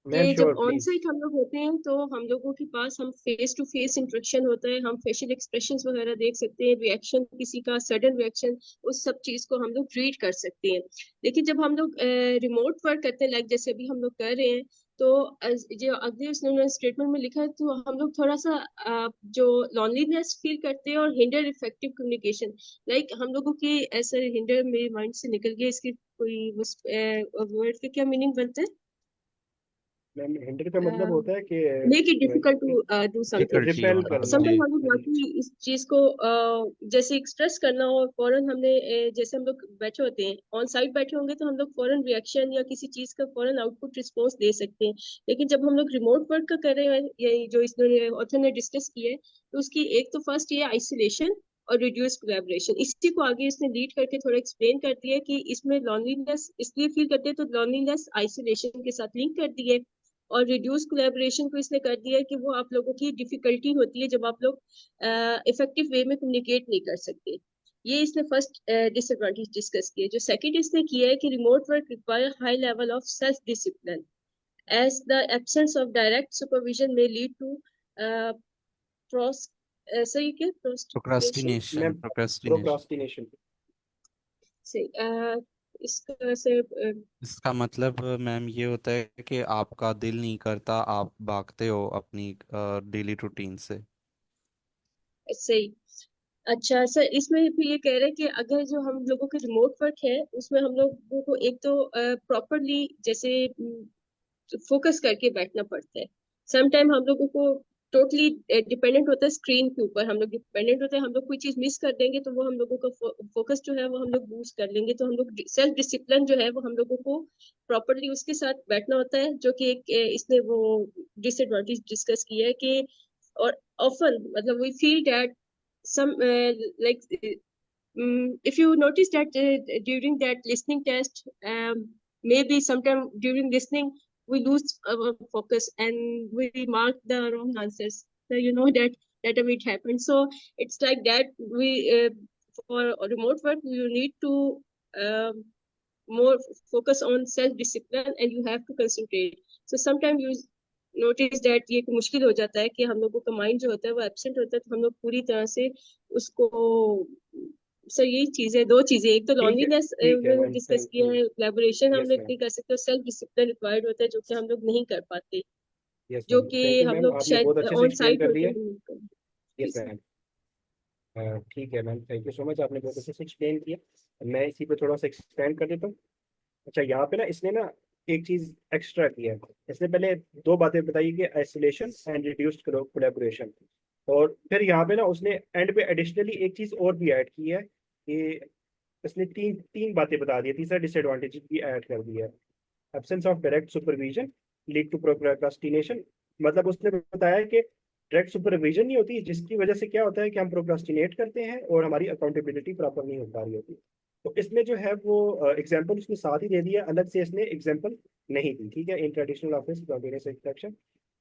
मैम कि जब श्योर ऑन प्लीज। साइट हम लोग होते हैं तो हम लोगों के पास हम फेस टू फेस इंटरेक्शन होता है, हम फेशियल एक्सप्रेशंस वगैरह देख सकते हैं, रिएक्शन किसी का सडन रिएक्शन, उस सब चीज को हम लोग रीड कर सकते हैं। लेकिन जब हम लोग रिमोट वर्क करते हैं, लाइक जैसे अभी हम लोग कर रहे हैं, तो जो अगले उसने स्टेटमेंट में लिखा है, तो हम लोग थोड़ा सा जो लॉनलीनेस फील करते हैं और हिंडर इफेक्टिव कम्युनिकेशन, लाइक हम लोगों की ऐसे हिंडर मेरे माइंड से निकल गया, इसकी कोई वर्ड का क्या मीनिंग बनता है? मैम हिंडर का मतलब होता है कि make it difficult to do something. Difficulty repel होना करना। समटाइम जी हम लोग बाकी इस चीज को जैसे एक्सप्रेस करना हो, फौरन हमने जैसे हम लोग बैठे होते हैं ऑन साइट बैठे होंगे तो हम लोग फौरन रिएक्शन या किसी चीज का फौरन आउटपुट रिस्पॉन्स दे सकते हैं, लेकिन जब हम लोग रिमोट वर्क का कर रहे हैं, ये जो इसने ऑथर ने डिस्कस किया है, तो उसकी एक तो फर्स्ट ये आइसोलेशन और रिड्यूस कोलैबोरेशन, इसी को आगे इसने लीड करके थोड़ा एक्सप्लेन कर दिया कि इसमें लॉनलीनेस इसलिए फील करते हैं, तो लॉनलीनेस आइसोलेशन के साथ लिंक कर दी है, और रिड्यूस कोलैबोरेशन को इसने कर दिया है कि वो आप लोगों की डिफिकल्टी होती है जब आप लोग इफेक्टिव वे में कम्युनिकेट नहीं कर सकते। ये इसने फर्स्ट डिसएडवांटेज डिस्कस किया। जो सेकंड इसने किया है कि remote work require high level of self discipline as the absence of direct supervision may lead to सही क्या प्रोस्टिनेशन मैम प्रोक्रेस्टिनेशन प्रोक्रास्टिनेशन। से इसका से इसका मतलब मैम ये होता है कि आपका दिल नहीं करता, आप भागते हो अपनी डेली रूटीन से। सही। अच्छा सर, इसमें भी ये कह रहे हैं कि अगर जो हम लोगों के रिमोट वर्क है उसमें हम लोगों को एक तो प्रॉपरली जैसे फोकस करके बैठना पड़ता है। सम टाइम हम लोगों को टोटली डिपेंडेंट होता है स्क्रीन के ऊपर, हम लोग डिपेंडेंट होते हैं, हम लोग कोई चीज मिस कर देंगे तो वो हम लोगों का फोकस जो है वो हम लोग लूज कर लेंगे, तो हम लोग सेल्फ डिसिप्लिन जो है वो हम लोगों को प्रॉपरली उसके साथ बैठना होता है, जो कि एक इसने वो डिसएडवांटेज डिस्कस किया है कि और ऑफन मतलब we feel that some like if you notice that during that listening test, maybe sometime during listening we lose our focus and we mark the wrong answers, so you know that it happened. So it's like that we for remote work you need to um, more focus on self discipline and you have to concentrate. So sometimes you notice that ये मुश्किल हो जाता है कि हम लोगों का mind जो होता है वो एब्सेंट होता है, तो हम लोग पूरी तरह से उसको सर यही चीजें दो चीजें, एक तो लॉनलीनेस ठीक है मैम, डिस्कस थैंक किया यू। है, कोलैबोरेशन हम यस लोग मैम, नहीं कर सकते, और सेल्फ डिसिप्लिन रिक्वायर्ड होता है जो कि हम लोग नहीं कर पाते, यस जो मैम, कि थैंक यू हम मैम, लोग आपने बहुत शायद अच्छे से ऑन एक्सप्लेन साइट कर होते दिया। हैं नहीं कर यस मैम, ठीक है ma'am, thank you so much, आपने बहुत अच्छे से एक्सप्लेन किया। मैं इसी पे थोड़ा सा एक्सपेंड कर देता हूँ। अच्छा, यहाँ पे ना इसने ना एक चीज एक्स्ट्रा किया है। इसने पहले दो बातें बताई कि आइसोलेशन एंड रिड्यूस्ड कोलैबोरेशन, और फिर यहाँ पे ना उसने एंड पे एडिशनली एक चीज और भी ऐड की है कि इसने तीन तीन बातें बता दी है, तीसरा डिसएडवांटेज भी ऐड कर दिया है। Absence of direct supervision lead to procrastination, मतलब उसने बताया कि डायरेक्ट सुपरविजन नहीं होती, जिसकी वजह से क्या होता है कि हम प्रोक्रास्टिनेट करते हैं और हमारी अकाउंटेबिलिटी प्रॉपर नहीं हो पा रही होती। तो इसमें जो है वो एग्जांपल उसने साथ ही दे दिया, अलग से इसने एग्जांपल नहीं दी। ठीक है, in traditional office spontaneous interaction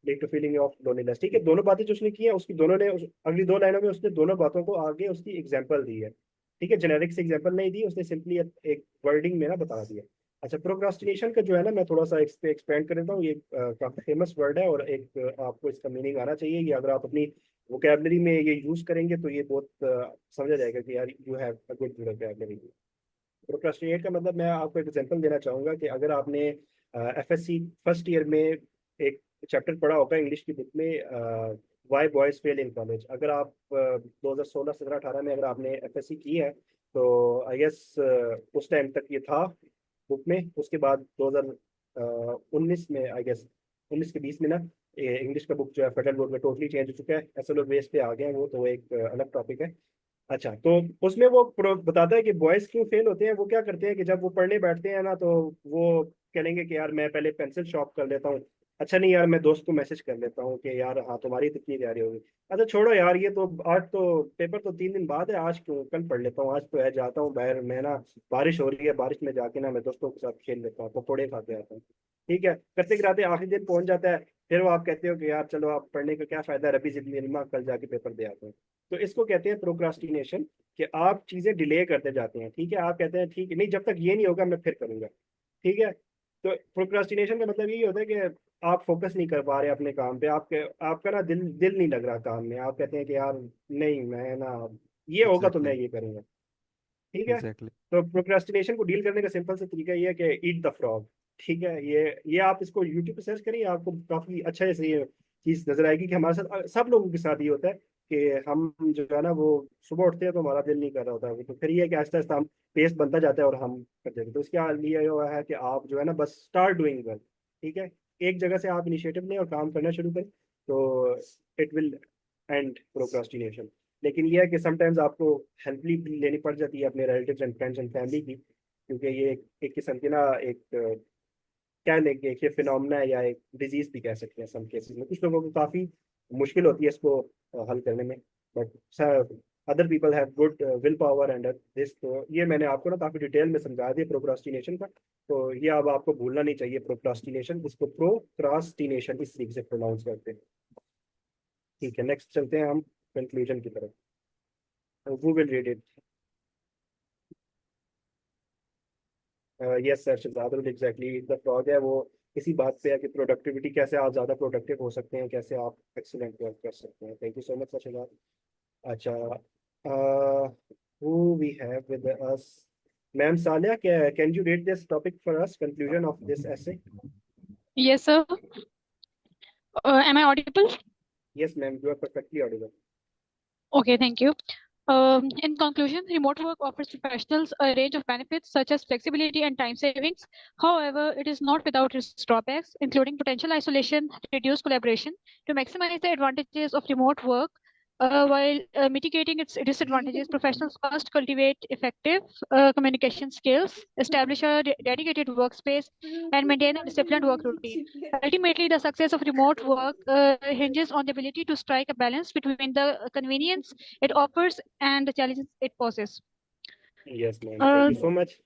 lead to feeling of loneliness. ठीक है, दोनों बातें जो उसने की है उसकी दोनों ने अगली दो लाइनों में उसने दोनों बातों को आगे उसकी एग्जांपल दी है। ठीक है, जेनेरिक से एग्जांपल नहीं दी, उसने सिंपली एक वर्डिंग में ना बता दिया। अच्छा, प्रोक्रास्टिनेशन का जो है ना, मैं थोड़ा सा इस पे एक्सपेंड कर देता हूँ। ये काफी फेमस वर्ड है और एक आपको इसका मीनिंग आना चाहिए। ये अगर आप अपनी वोकेबलरी में ये यूज करेंगे तो ये बहुत समझा जाएगा कि यार you have a good vocabulary. Procrastinate का मतलब मैं आपको एक एग्जांपल देना चाहूंगा कि अगर आपने एफएससी फर्स्ट ईयर में एक चैप्टर पढ़ा होगा इंग्लिश की बुक में, why boys fail in college. अगर आप 2016 17 18 में अगर आपने एफएससी की है तो आई गेस उस टाइम तक ये था बुक में। उसके बाद 2019 में आई गेस 19 के 20 में ना इंग्लिश का बुक जो है फेडरल बोर्ड में टोटली चेंज हो चुका है, एसएलओ बेस पे आ गया है वो, तो एक अलग टॉपिक है। अच्छा, तो उसमें वो बताता है कि बॉयज क्यों फेल होते हैं। वो क्या करते हैं कि जब वो पढ़ने बैठते हैं ना तो वो कहेंगे कि यार मैं पहले पेंसिल शॉर्प कर लेता हूँ, अच्छा नहीं यार मैं दोस्त को मैसेज कर लेता हूँ कि यार हाँ तुम्हारी कितनी तैयारी होगी, अच्छा छोड़ो यार ये तो आज तो पेपर तो 3 दिन बाद है, आज क्यों कल पढ़ लेता हूँ, आज तो है जाता हूँ बाहर, मैं ना बारिश हो रही है बारिश में जाके ना मैं दोस्तों के साथ खेल लेता हूँ, पकौड़े खाते आता हूँ। ठीक है, करते कराते आखिरी दिन पहुंच जाता है, फिर वो आप कहते हो कि यार चलो आप पढ़ने का क्या फायदा, रबी जितनी निरमा कल जाके पेपर दे आते हैं। तो इसको कहते हैं प्रोक्रास्टिनेशन, कि आप चीजें डिले करते जाते हैं। ठीक है, आप कहते हैं ठीक है नहीं जब तक ये नहीं होगा मैं फिर करूंगा। ठीक है, तो प्रोक्रास्टिनेशन का मतलब यही होता है कि आप फोकस नहीं कर पा रहे अपने काम पे, आपका ना दिल दिल नहीं लग रहा काम में, आप कहते हैं कि यार नहीं मैं ना ये होगा तो मैं एग्जैक्टली ये करूंगा। ठीक है, एग्जैक्टली तो प्रोक्रास्टिनेशन को डील करने का सिंपल सा तरीका ये है कि ईट द फ्रॉग। ठीक है, ये आप इसको यूट्यूब पे सर्च करिए, आपको काफी अच्छा से ये चीज नजर आएगी कि हमारे साथ सब लोगों के साथ ये होता है कि हम जो है ना वो सुबह उठते हैं तो हमारा दिल नहीं कर रहा होता है, तो फिर ये है कि आहिस्ता आहिस्ता हम पेस बनता जाता है और हम कर देते हैं। तो इसके लिए ये हुआ है कि आप जो है ना बस स्टार्ट डूइंग वेल, ठीक है, एक जगह से आप इनिशिएटिव लें और काम करना शुरू करें, तो इट विल एंड प्रोक्रास्टिनेशन। लेकिन ये है कि समटाइम्स आपको हेल्प भी लेनी पड़ जाती है अपने relatives and friends and family की, क्योंकि ये एक किस्म की ना एक क्या लेंगे कि फिनोमेना है या एक डिजीज भी कह सकते हैं सम केसेस में। कुछ लोगों को काफी मुश्किल होती है इसको हल करने में, but other people have good will power and this. तो ये मैंने आपको ना काफी डिटेल में समझा दिया प्रोक्रास्टिनेशन का, तो ये अब आपको भूलना नहीं चाहिए प्रोक्रास्टिनेशन, इसको प्रोक्रास्टिनेशन इस तरीके से प्रोनाउंस करते हैं। ठीक है, नेक्स्ट चलते हैं हम कंक्लूजन की तरफ। Who will read it? Yes sir, Shahzad exactly the frog है वो इसी बात पे है कि प्रोडक्टिविटी कैसे आप ज़्यादा प्रोडक्टिव हो सकते हैं, कैसे आप एक्सीलेंट वर्क कर सकते हैं। Thank you so much sir Shahzad. अच्छा, who we have with us? Ma'am Salia, can you read this topic for us, conclusion of this essay? Yes, sir. Am I audible? Yes, ma'am, you are perfectly audible. Okay, thank you. In conclusion, remote work offers professionals a range of benefits such as flexibility and time savings. However, it is not without its drawbacks, including potential isolation, reduced collaboration. To maximize the advantages of remote work, while mitigating its disadvantages, professionals must cultivate effective communication skills, establish a dedicated workspace, and maintain a disciplined work routine. Ultimately, the success of remote work hinges on the ability to strike a balance between the convenience it offers and the challenges it poses. Yes, ma'am, thank you so much.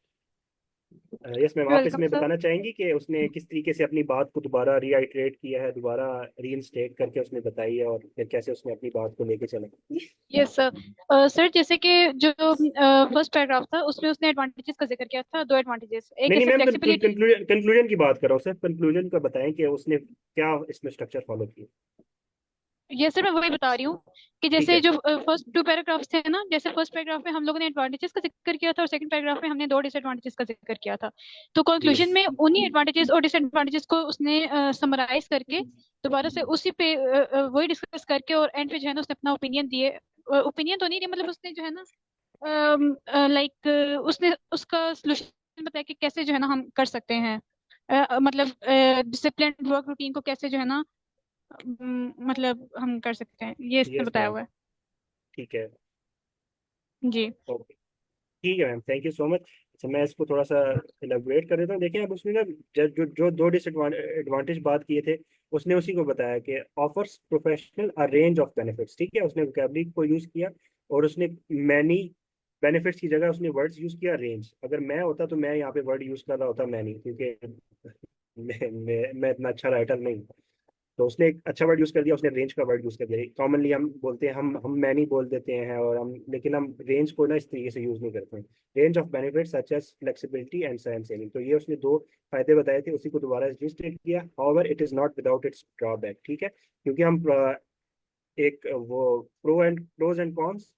Yes ma'am, आप Welcome, इसमें sir. बताना चाहेंगी कि उसने किस तरीके से अपनी बात को दोबारा रीआइटरेट किया है, दोबारा रीइंस्टेट करके उसने बताई है, और फिर कैसे उसने अपनी बात को लेके चला। Yes sir. सर जैसे कि जो फर्स्ट पैराग्राफ था उसमें उसने एडवांटेजेस का जिक्र किया था, दो एडवांटेजेस, एक नहीं है नहीं मैम, फ्लेक्सिबिलिटी। कंक्लूजन की बात कर रहा हूँ सर, कंक्लूजन का बताएं कि उसने क्या इसमें स्ट्रक्चर फॉलो किया। यस सर, मैं वही बता रही हूँ कि ठीक जैसे है। जो फर्स्ट टू पैराग्राफ्स थे ना, जैसे फर्स्ट पैराग्राफ में हम लोगों ने एडवांटेजेस का जिक्र किया था और सेकंड पैराग्राफ में हमने दो डिसएडवांटेजेस का जिक्र किया था। तो कंक्लूजन में उन्हीं एडवांटेजेस और डिसएडवांटेजेस को उसने समराइज करके दोबारा से उसी पे वही डिस्कस करके और एंड पे जो है ना उसने अपना ओपिनियन दिए। ओपिनियन तो नहीं दिया, मतलब उसने जो है ना लाइक उसने उसका सोल्यूशन बताया कि कैसे जो है ना हम कर सकते हैं, मतलब डिसिप्लिन वर्क रूटीन को कैसे जो है ना मतलब हम कर सकते हैं, ये इसने यस बताया मैम, हुआ है। ठीक है, जी। ओके, ठीक है ma'am, thank you so much. अच्छा, मैं इसको थोड़ा सा इलेबोरेट कर देता हूँ। देखिए, अब उसने ना जो दो डिसएडवांटेज बात किए थे, उसने उसी को बताया कि offers professional a range of benefits. ठीक है, उसने वोकैबुलरी को यूज किया और उसने मैनी बेनिफिट्स की जगह उसने वर्ड्स यूज किया रेंज। अगर मैं होता तो मैं यहाँ पे वर्ड यूज कर रहा होता मैनी, क्योंकि मैं इतना अच्छा राइटर नहीं हूँ। तो उसने एक अच्छा वर्ड यूज कर दिया, उसने रेंज का वर्ड यूज कर दिया। कॉमनली हम बोलते हैं, हम मैनी बोल देते हैं, और हम लेकिन हम रेंज को ना इस तरीके से यूज नहीं करते हैं। Range of benefits such as flexibility and time saving. तो ये उसने दो फायदे बताए थे, उसी को दोबारा रिस्टेट किया। However it is not without its drawback. ठीक है, क्योंकि हम एक वो प्रोज एंड कॉन्स,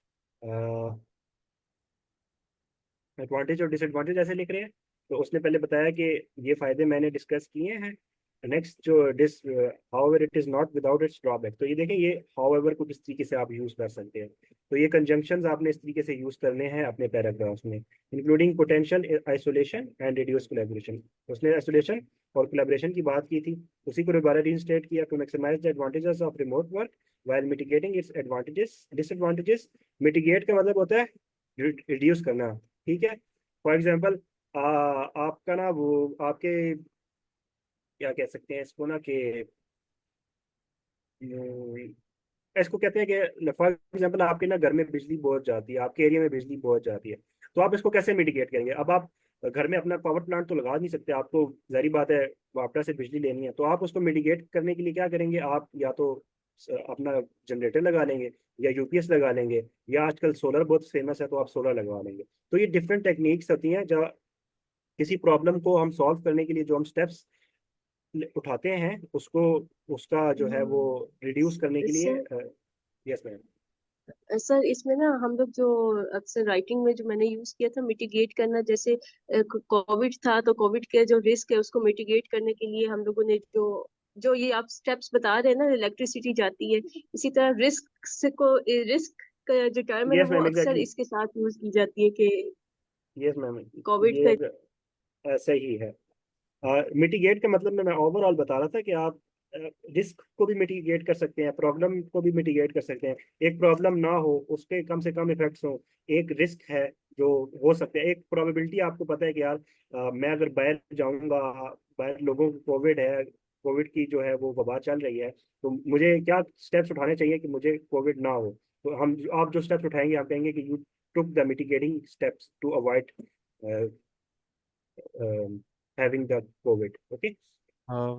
एडवांटेज और डिसएडवांटेज ऐसे लिख रहे हैं। तो उसने पहले बताया कि ये फायदे मैंने डिस्कस किए हैं। नेक्स्ट जो however it is not without its drawback. तो ये देखें, ये हाउएवर को किस तरीके से आप यूज कर सकते हैं। तो ये कंजंक्शंस आपने इस तरीके से यूज करने हैं अपने पैराग्राफ्स में, including potential isolation and reduce collaboration. उसने आइसोलेशन और कोलैबोरेशन की बात की थी, उसी को दोबारा रीइंस्टेट किया। To maximise the advantages of remote work while mitigating its advantages disadvantages. Mitigate का मतलब होता है रिड्यूस करना। ठीक है, फॉर एग्जाम्पल आपका ना वो आपके क्या कह सकते हैं इसको ना कि इसको कहते हैं कि फॉर एग्जाम्पल आपके ना घर में बिजली बहुत जाती है, आपके एरिया में बिजली बहुत जाती है। तो आप इसको कैसे मिटिगेट करेंगे। अब आप घर में अपना पावर प्लांट तो लगा नहीं सकते, आपको जारी बात है वापटा से बिजली लेनी है। तो आप उसको मिटिगेट करने के लिए क्या करेंगे, आप या तो अपना जनरेटर लगा लेंगे, या यूपीएस लगा लेंगे, या आजकल सोलर बहुत फेमस है तो आप सोलर लगवा लेंगे। तो ये डिफरेंट टेक्निक्स होती हैं जो किसी प्रॉब्लम को हम सॉल्व करने के लिए जो हम स्टेप्स उठाते हैं, उसको उसका जो है वो रिड्यूस करने के लिए। Sir yes ma'am. सर इसमें ना हम लोग जो अक्सर राइटिंग में जो मैंने यूज किया था मिटिगेट करना, जैसे कोविड था तो कोविड के जो रिस्क है उसको मिटिगेट करने के लिए हम लोगों ने जो जो ये आप स्टेप्स बता रहे हैं ना, इलेक्ट्रिसिटी जाती है, इसी तरह रिस्क का जो टर्म है ना यस वो मैम, अक्सर एग्जैक्टली। इसके साथ यूज की जाती है कि यस मैम, कोविड ये का। ऐसा ही है। मिटिगेट का मतलब मैं ओवरऑल बता रहा था कि आप रिस्क को भी मिटिगेट कर सकते हैं, प्रॉब्लम को भी मिटिगेट कर सकते हैं। एक प्रॉब्लम ना हो उसके कम से कम इफेक्ट्स हो, एक रिस्क है जो हो सकते हैं, एक प्रोबेबिलिटी आपको पता है कि यार मैं अगर बाहर जाऊंगा, बाहर लोगों को कोविड है, कोविड की जो है वो वबा चल रही है, तो मुझे क्या स्टेप्स उठाने चाहिए कि मुझे कोविड ना हो। तो आप जो स्टेप्स उठाएंगे आप कहेंगे कि you took the mitigating steps to avoid having the COVID. Okay.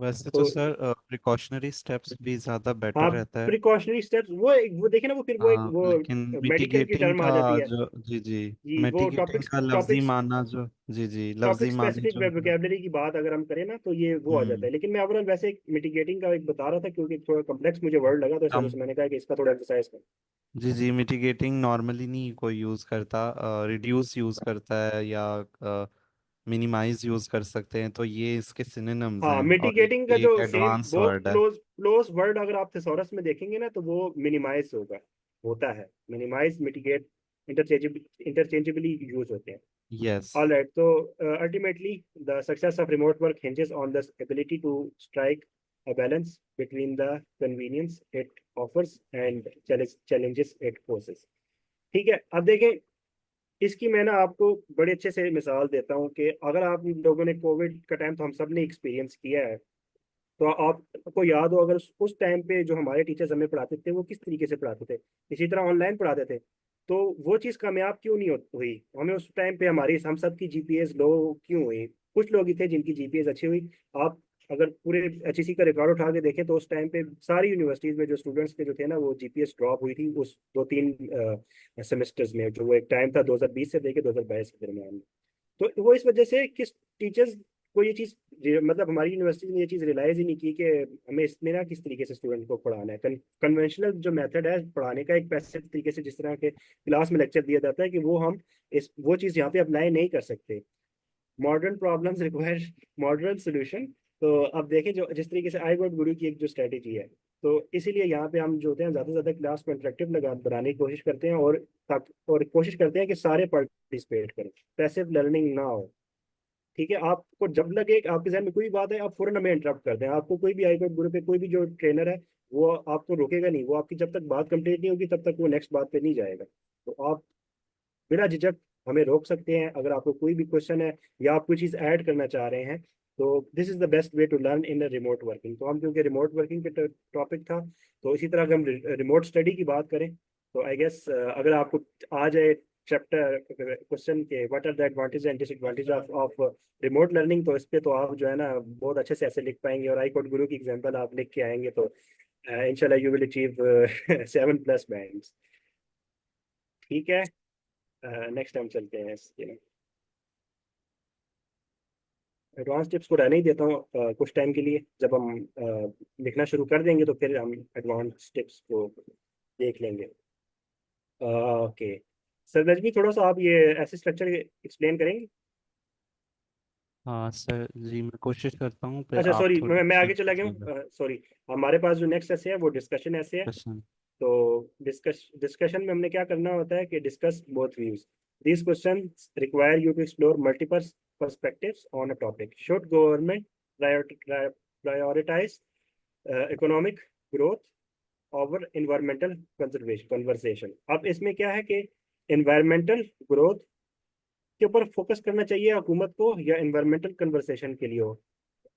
वैसे तो तो सर प्रिकॉशनरी स्टेप्स भी ज़्यादा बेटर हाँ, रहता है। प्रिकॉशनरी स्टेप्स वो देखे ना, वो फिर वो एक वो लेकिन मेडिकल की मिटिगेटिंग टर्म आ का जाती है। जो, जी जी, जी, वो मिटिगेटिंग का लफ्जी टॉपिक्स माना जो, जी जी, लफ्जी टॉपिक माने स्पेसिफिक जो है। वोकेबलरी की बात अगर हम करें ना तो ये वो आ जाता हम्म। है। लेकिन मैं ओवरऑल वैसे मिटिगेटिंग का एक बता रहा था क्योंकि थोड़ा कम्प्लेक्स मुझे वर्ड लगा, तो इस वजह कम, से मैंने कहा कि इसका थोड़ा एक्सरसाइज करें। जी जी, मिटिगेटिंग नॉर्मली नहीं कोई यूज़ करता, रिड्यूस यूज़ करता है या मिनिमाइज यूज़ कर सकते हैं, तो ये इसके सिनोनिम्स हाँ, हैं और ये मिटिगेटिंग का एक जो सेम एडवांस बहुत वर्ड है। क्लोज वर्ड अगर आप थिसॉरस में देखेंगे ना तो वो मिनिमाइज होता है। मिनिमाइज, मिटिगेट इंटरचेंजेबली यूज होते हैं। Yes. All right. So ultimately, the success of remote work hinges on the ability to strike a balance between the convenience it offers and challenges it poses. ठीक है, अब देखें, इसकी मैं ना आपको बड़े अच्छे से मिसाल देता हूँ कि अगर आप लोगों ने कोविड का टाइम तो हम सब ने एक्सपीरियंस किया है। तो आपको याद हो अगर उस टाइम पे जो हमारे टीचर्स हमें पढ़ाते थे वो किस तरीके से पढ़ाते थे, इसी तरह ऑनलाइन पढ़ाते थे, तो वो चीज़ कामयाब क्यों नहीं हुई हमें उस टाइम पे, हमारी हम सब की जीपीएस लो क्यों हुई। कुछ लोग ही थे जिनकी जीपीएस अच्छी हुई। आप अगर पूरे एचईसी का रिकॉर्ड उठा के देखें तो उस टाइम पे सारी यूनिवर्सिटीज में जो स्टूडेंट्स के जो थे ना वो जीपीएस ड्रॉप हुई थी उस 2-3 सेमेस्टर्स में, जो वो एक टाइम था 2020 से लेके 2022 के दरमियान में। तो वो इस वजह से किस टीचर्स को ये चीज, मतलब हमारी यूनिवर्सिटी ने ये चीज रियलाइज ही नहीं की कि हमें इसमें ना किस तरीके से स्टूडेंट को पढ़ाना है। कन्वेंशनल जो मेथड है पढ़ाने का, एक पैसिव तरीके से जिस तरह के क्लास में लेक्चर दिया जाता है, कि वो हम इस वो चीज यहाँ पे अप्लाई नहीं कर सकते। Modern problems require modern solution. तो अब देखें जो जिस तरीके से आई गॉट गुरु की एक जो स्ट्रेटेजी है, तो इसीलिए यहाँ पे हम जो होते हैं ज़्यादा से ज़्यादा क्लास को इंटरेक्टिव लगा बनाने की कोशिश करते हैं, और कोशिश करते हैं कि सारे पार्टिसिपेट करें, पैसिव लर्निंग ना हो। ठीक है, आपको जब लगे कि आपके जहन में कोई बात है आप फौरन हमें इंटरप्ट कर दें। आपको कोई भी आईपैड ग्रुप पे कोई भी जो ट्रेनर है वो आपको रोकेगा नहीं, वो आपकी जब तक बात कंप्लीट नहीं होगी तब तक वो नेक्स्ट बात पे नहीं जाएगा। तो आप बिना झिझक हमें रोक सकते हैं अगर आपको कोई भी क्वेश्चन है या आप कोई चीज़ ऐड करना चाह रहे हैं। तो this is the best way to learn in remote working. तो हम क्योंकि रिमोट वर्किंग के टॉपिक था, तो इसी तरह अगर हम रिमोट स्टडी की बात करें तो आई गेस अगर आपको आ जाए चैप्टर क्वेश्चन के what are the advantage and disadvantage of remote learning, तो इस पे तो आप जो है ना बहुत अच्छे से ऐसे लिख पाएंगे, और आई कोड गुरु की एग्जांपल आप लिख के आएंगे तो इंशाल्लाह यू विल अचीव 7+ बैंड्स। ठीक है, नेक्स्ट टाइम चलते हैं इसके एडवांस टिप्स को रहने ही देता हूँ कुछ टाइम के लिए। जब हम लिखना शुरू कर देंगे तो फिर हम एडवांस टिप्स को देख लेंगे। ओके सर, नजमी थोड़ा सा आप ये ऐसे स्ट्रक्चर एक्सप्लेन करेंगे। हाँ सर जी, मैं कोशिश करता हूँ, फिर अच्छा आप सॉरी, थोड़ी मैं सी आगे चला गया कीजिएगा। हूँ, सॉरी। हमारे पास जो नेक्स्ट ऐसे है वो डिस्कशन ऐसे है। क्वेश्चन। तो डिस्कशन में हमने क्या करना होता है कि discuss both views. These question require you to explore multiple perspectives on a topic. Should government prioritise economic growth over environmental conservation conversation. अब इसमें क्या है कि इन्वायरमेंटल ग्रोथ के ऊपर फोकस करना चाहिए हुकूमत को, या इन्वायरमेंटल कन्वर्सेशन के लिए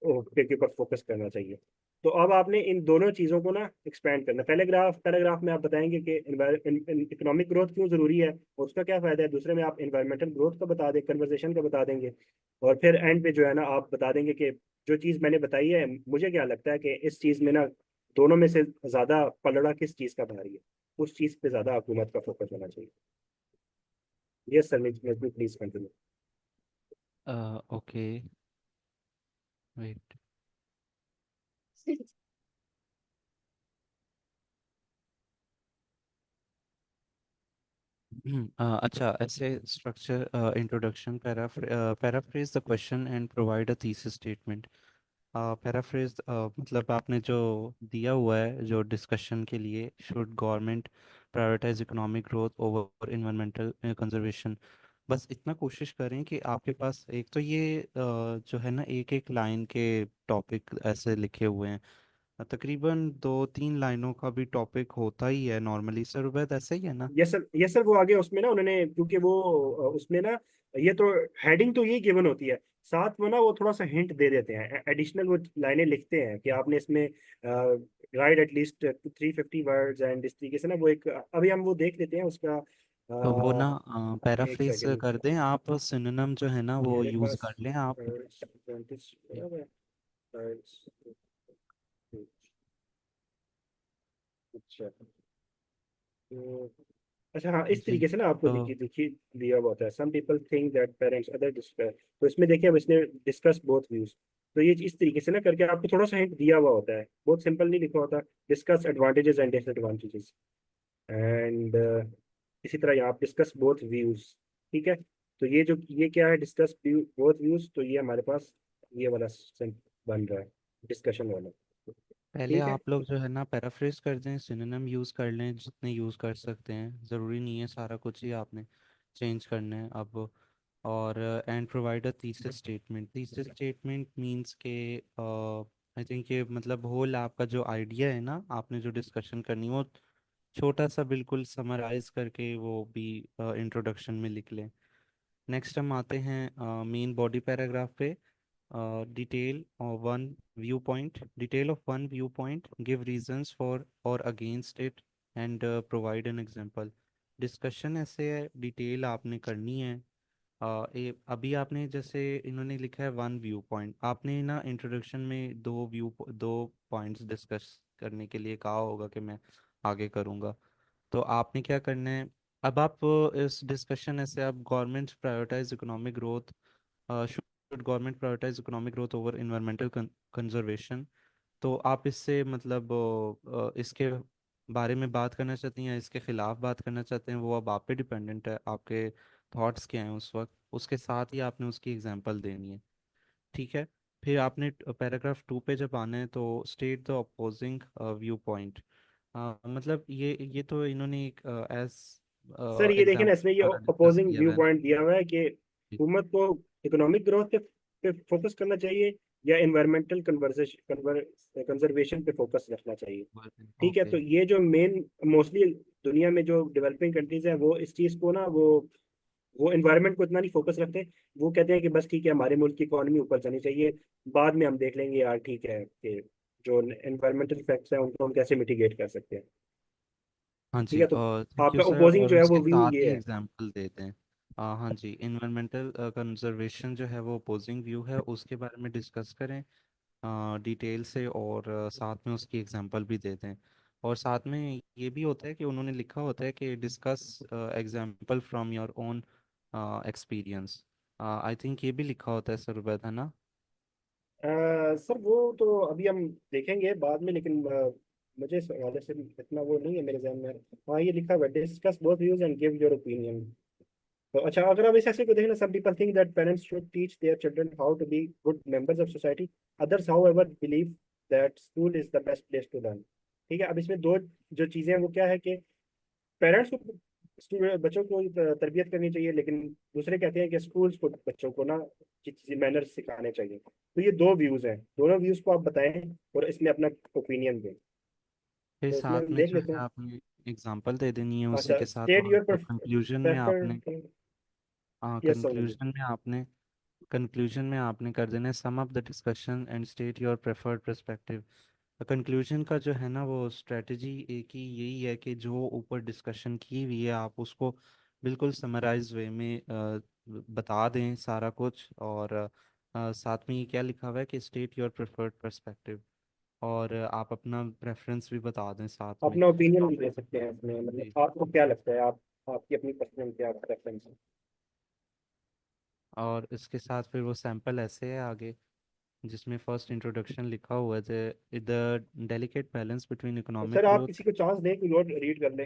के ऊपर फोकस करना चाहिए। तो अब आपने इन दोनों चीज़ों को ना एक्सपेंड करना। पहले ग्राफ में आप बताएंगे कि इकोनॉमिक ग्रोथ क्यों ज़रूरी है और उसका क्या फ़ायदा है। दूसरे में आप इन्वायरमेंटल ग्रोथ का बता दें, कन्वर्सेशन का बता देंगे। और फिर एंड पे जो है ना आप बता देंगे कि जो चीज़ मैंने बताई है मुझे क्या लगता है कि इस चीज़ में ना दोनों में से ज़्यादा पलड़ा किस चीज़ का भारी है, उस चीज़ पे ज़्यादा हुकूमत का फोकस होना चाहिए। Yes sir, please continue. Okay, wait. अच्छा, essay structure introduction paraphrase the question and provide a thesis statement. Paraphrase मतलब आपने जो दिया हुआ है जो डिस्कशन के लिए, should government prioritise economic growth over environmental conservation. बस इतना कोशिश करें कि आपके पास एक तो ये जो है ना, एक एक लाइन के टॉपिक ऐसे लिखे हुए हैं। तकरीबन 2-3 लाइनों का भी टॉपिक होता ही है नॉर्मली। सर उबैद ऐसा ही है ना? यस सर, वो आगे उसमें ना उन्होंने, क्योंकि वो उसमें ना, ये तो हेडिंग तो ये गिवन होती है, साथ में ना वो थोड़ा सा हिंट दे देते हैं, एडिशनल वो लाइनें लिखते हैं कि आपने इसमें राइट एटलीस्ट 350 वर्ड्स एंड इस तरीके से ना, वो एक अभी हम वो देख लेते हैं उसका। तो वो ना एक पैराफ्रेज सेकंड, कर दें आप, सिनोनिम जो है ना वो मेरे यूज पास कर लें आप। 20 words, अच्छा, तो अच्छा हाँ, इस जी। तरीके से ना आपको तो लिखी लिखी दिया हुआ होता है, some people think that parents other discuss, तो इसमें देखिए अब इसने डिस्कस बोथ व्यूज, तो ये इस तरीके से ना करके आपको थोड़ा सा हिंट दिया हुआ होता है, बहुत सिंपल नहीं लिखा होता, discuss advantages and disadvantages and इसी तरह यहाँ डिस्कस बोथ व्यूज। ठीक है, तो ये जो ये क्या है, डिस्कस बोथ व्यूज, तो ये हमारे पास ये वाला बन रहा है, डिस्कशन वाला। पहले ठीक है, आप लोग जो है ना पैराफ्रेज कर दें, सिनोनिम यूज कर लें जितने यूज कर सकते हैं, ज़रूरी नहीं है सारा कुछ ही आपने चेंज करना है अब। और and provide a thesis statement. Thesis statement means के आई थिंक ये मतलब होल आपका जो आइडिया है ना, आपने जो डिस्कशन करनी, वो छोटा सा बिल्कुल समराइज करके वो भी इंट्रोडक्शन में लिख लें। नेक्स्ट हम आते हैं मेन बॉडी पैराग्राफ पे। Detail of one viewpoint, give reasons for or against it, and provide an example. Discussion ऐसे है, डिटेल आपने करनी है। अभी आपने जैसे इन्होंने लिखा है वन व्यू पॉइंट, आपने ना इंट्रोडक्शन में दो पॉइंट्स डिस्कस करने के लिए कहा होगा कि मैं आगे करूँगा। तो आपने क्या करना है, अब आप इस डिस्कशन ऐसे आप government prioritise economic growth, should government prioritise economic growth over environmental conservation. तो आप इससे मतलब इसके बारे में बात करना चाहती हैं या इसके खिलाफ बात करना चाहते हैं, वो अब आप पे डिपेंडेंट है, आपके थॉट्स क्या हैं उस वक्त। उसके साथ ही आपने उसकी एग्जांपल देनी है। ठीक है। फिर आपने पैराग्राफ 2 पे जब आना है तो state the opposing view point. मतलब ये तो इन्होंने एक एज सर ये देखिए ना, इसमें ये एग्जाम्पल डिस्कस अपोजिंग किया व्यू हुआ है ना। पॉइंट दिया हुआ है कि जी। हुकूमत को इकोनॉमिक ग्रोथ पे फोकस करना चाहिए या इन्वायरमेंटल कंजर्वेशन पे फोकस रखना चाहिए। ठीक है, ओके। तो ये जो मेन मोस्टली दुनिया में जो डेवलपिंग कंट्रीज हैं वो इस चीज को ना, वो इन्वायरमेंट को इतना नहीं फोकस रखते। वो कहते हैं कि बस ठीक है, हमारे मुल्क की इकोनॉमी ऊपर चलनी चाहिए, बाद में हम देख लेंगे यार, ठीक है कि जो एनवायरमेंटल इफेक्ट्स हैं उनको हम कैसे मिटिगेट कर सकते हैं। हाँ ठीक जी, है, तो थैंक यू आपका सर। ओपोजिंग और जो है वो उसके व्यू साथ ही ये है। एग्जांपल देते हैं। हाँ जी, इन्वायरमेंटल कंजर्वेशन जो है वो अपोजिंग व्यू है, उसके बारे में डिस्कस करें डिटेल से, और साथ में उसकी एग्जांपल भी देते हैं। और साथ में ये भी होता है कि उन्होंने लिखा होता है कि discuss example from your own experience. I think ये भी लिखा होता है सर उबैद, है ना? सर वो तो अभी हम देखेंगे बाद में, लेकिन मुझे इस हवाले से इतना वो नहीं है मेरे जहन में। हाँ, ये लिखा हुआ है, discuss both views and give your opinion. तो अच्छा, अगर आप इस ऐसे को देखें ना, some people think that parents should teach their children how to be good members of society, others however believe that school is the best place to learn. ठीक है, अब इसमें दो जो चीजें हैं वो क्या है कि पेरेंट्स को बच्चों को तरबियत करनी चाहिए, लेकिन दूसरे कहते हैं कि स्कूल्स को बच्चों को ना मैनर्स सिखाने चाहिए। तो ये दो व्यूज हैं, दोनों व्यूज को आप बताएं और इसमें अपना ओपिनियन दें। फिर तो इसमें साथ हम में देख जो लेते है हैं। आपने एग्जांपल दे देनी है उसी अच्छा, के साथ, स्टेट और योर कंक्लूजन में प्रेफर। आपने यस सर। कंक्लूजन में आपने कर देना है sum up the discussion and state your preferred perspective. Conclusion का जो है ना वो स्ट्रेटजी एक ही यही है कि जो ऊपर डिस्कशन की हुई है आप उसको बिल्कुल समराइज वे में बता दें सारा कुछ। और साथ में ये क्या लिखा हुआ है कि स्टेट योर प्रेफर्ड पर्सपेक्टिव, और आप अपना प्रेफरेंस भी बता दें साथ में। अपना ओपिनियन भी दे सकते हैं इसमें, जी। मतलब आपको क्या लगता है, आप आपकी अपनी पर्सनल क्या प्रेफरेंस है। और इसके साथ फिर वो सैंपल ऐसे है आगे, जिसमें फर्स्ट इंट्रोडक्शन लिखा हुआ है द डेलिकेट बैलेंस बिटवीन तो इकोनॉमिक सर आप ग्रोथ। किसी को चांस दें कि और रीड कर ले।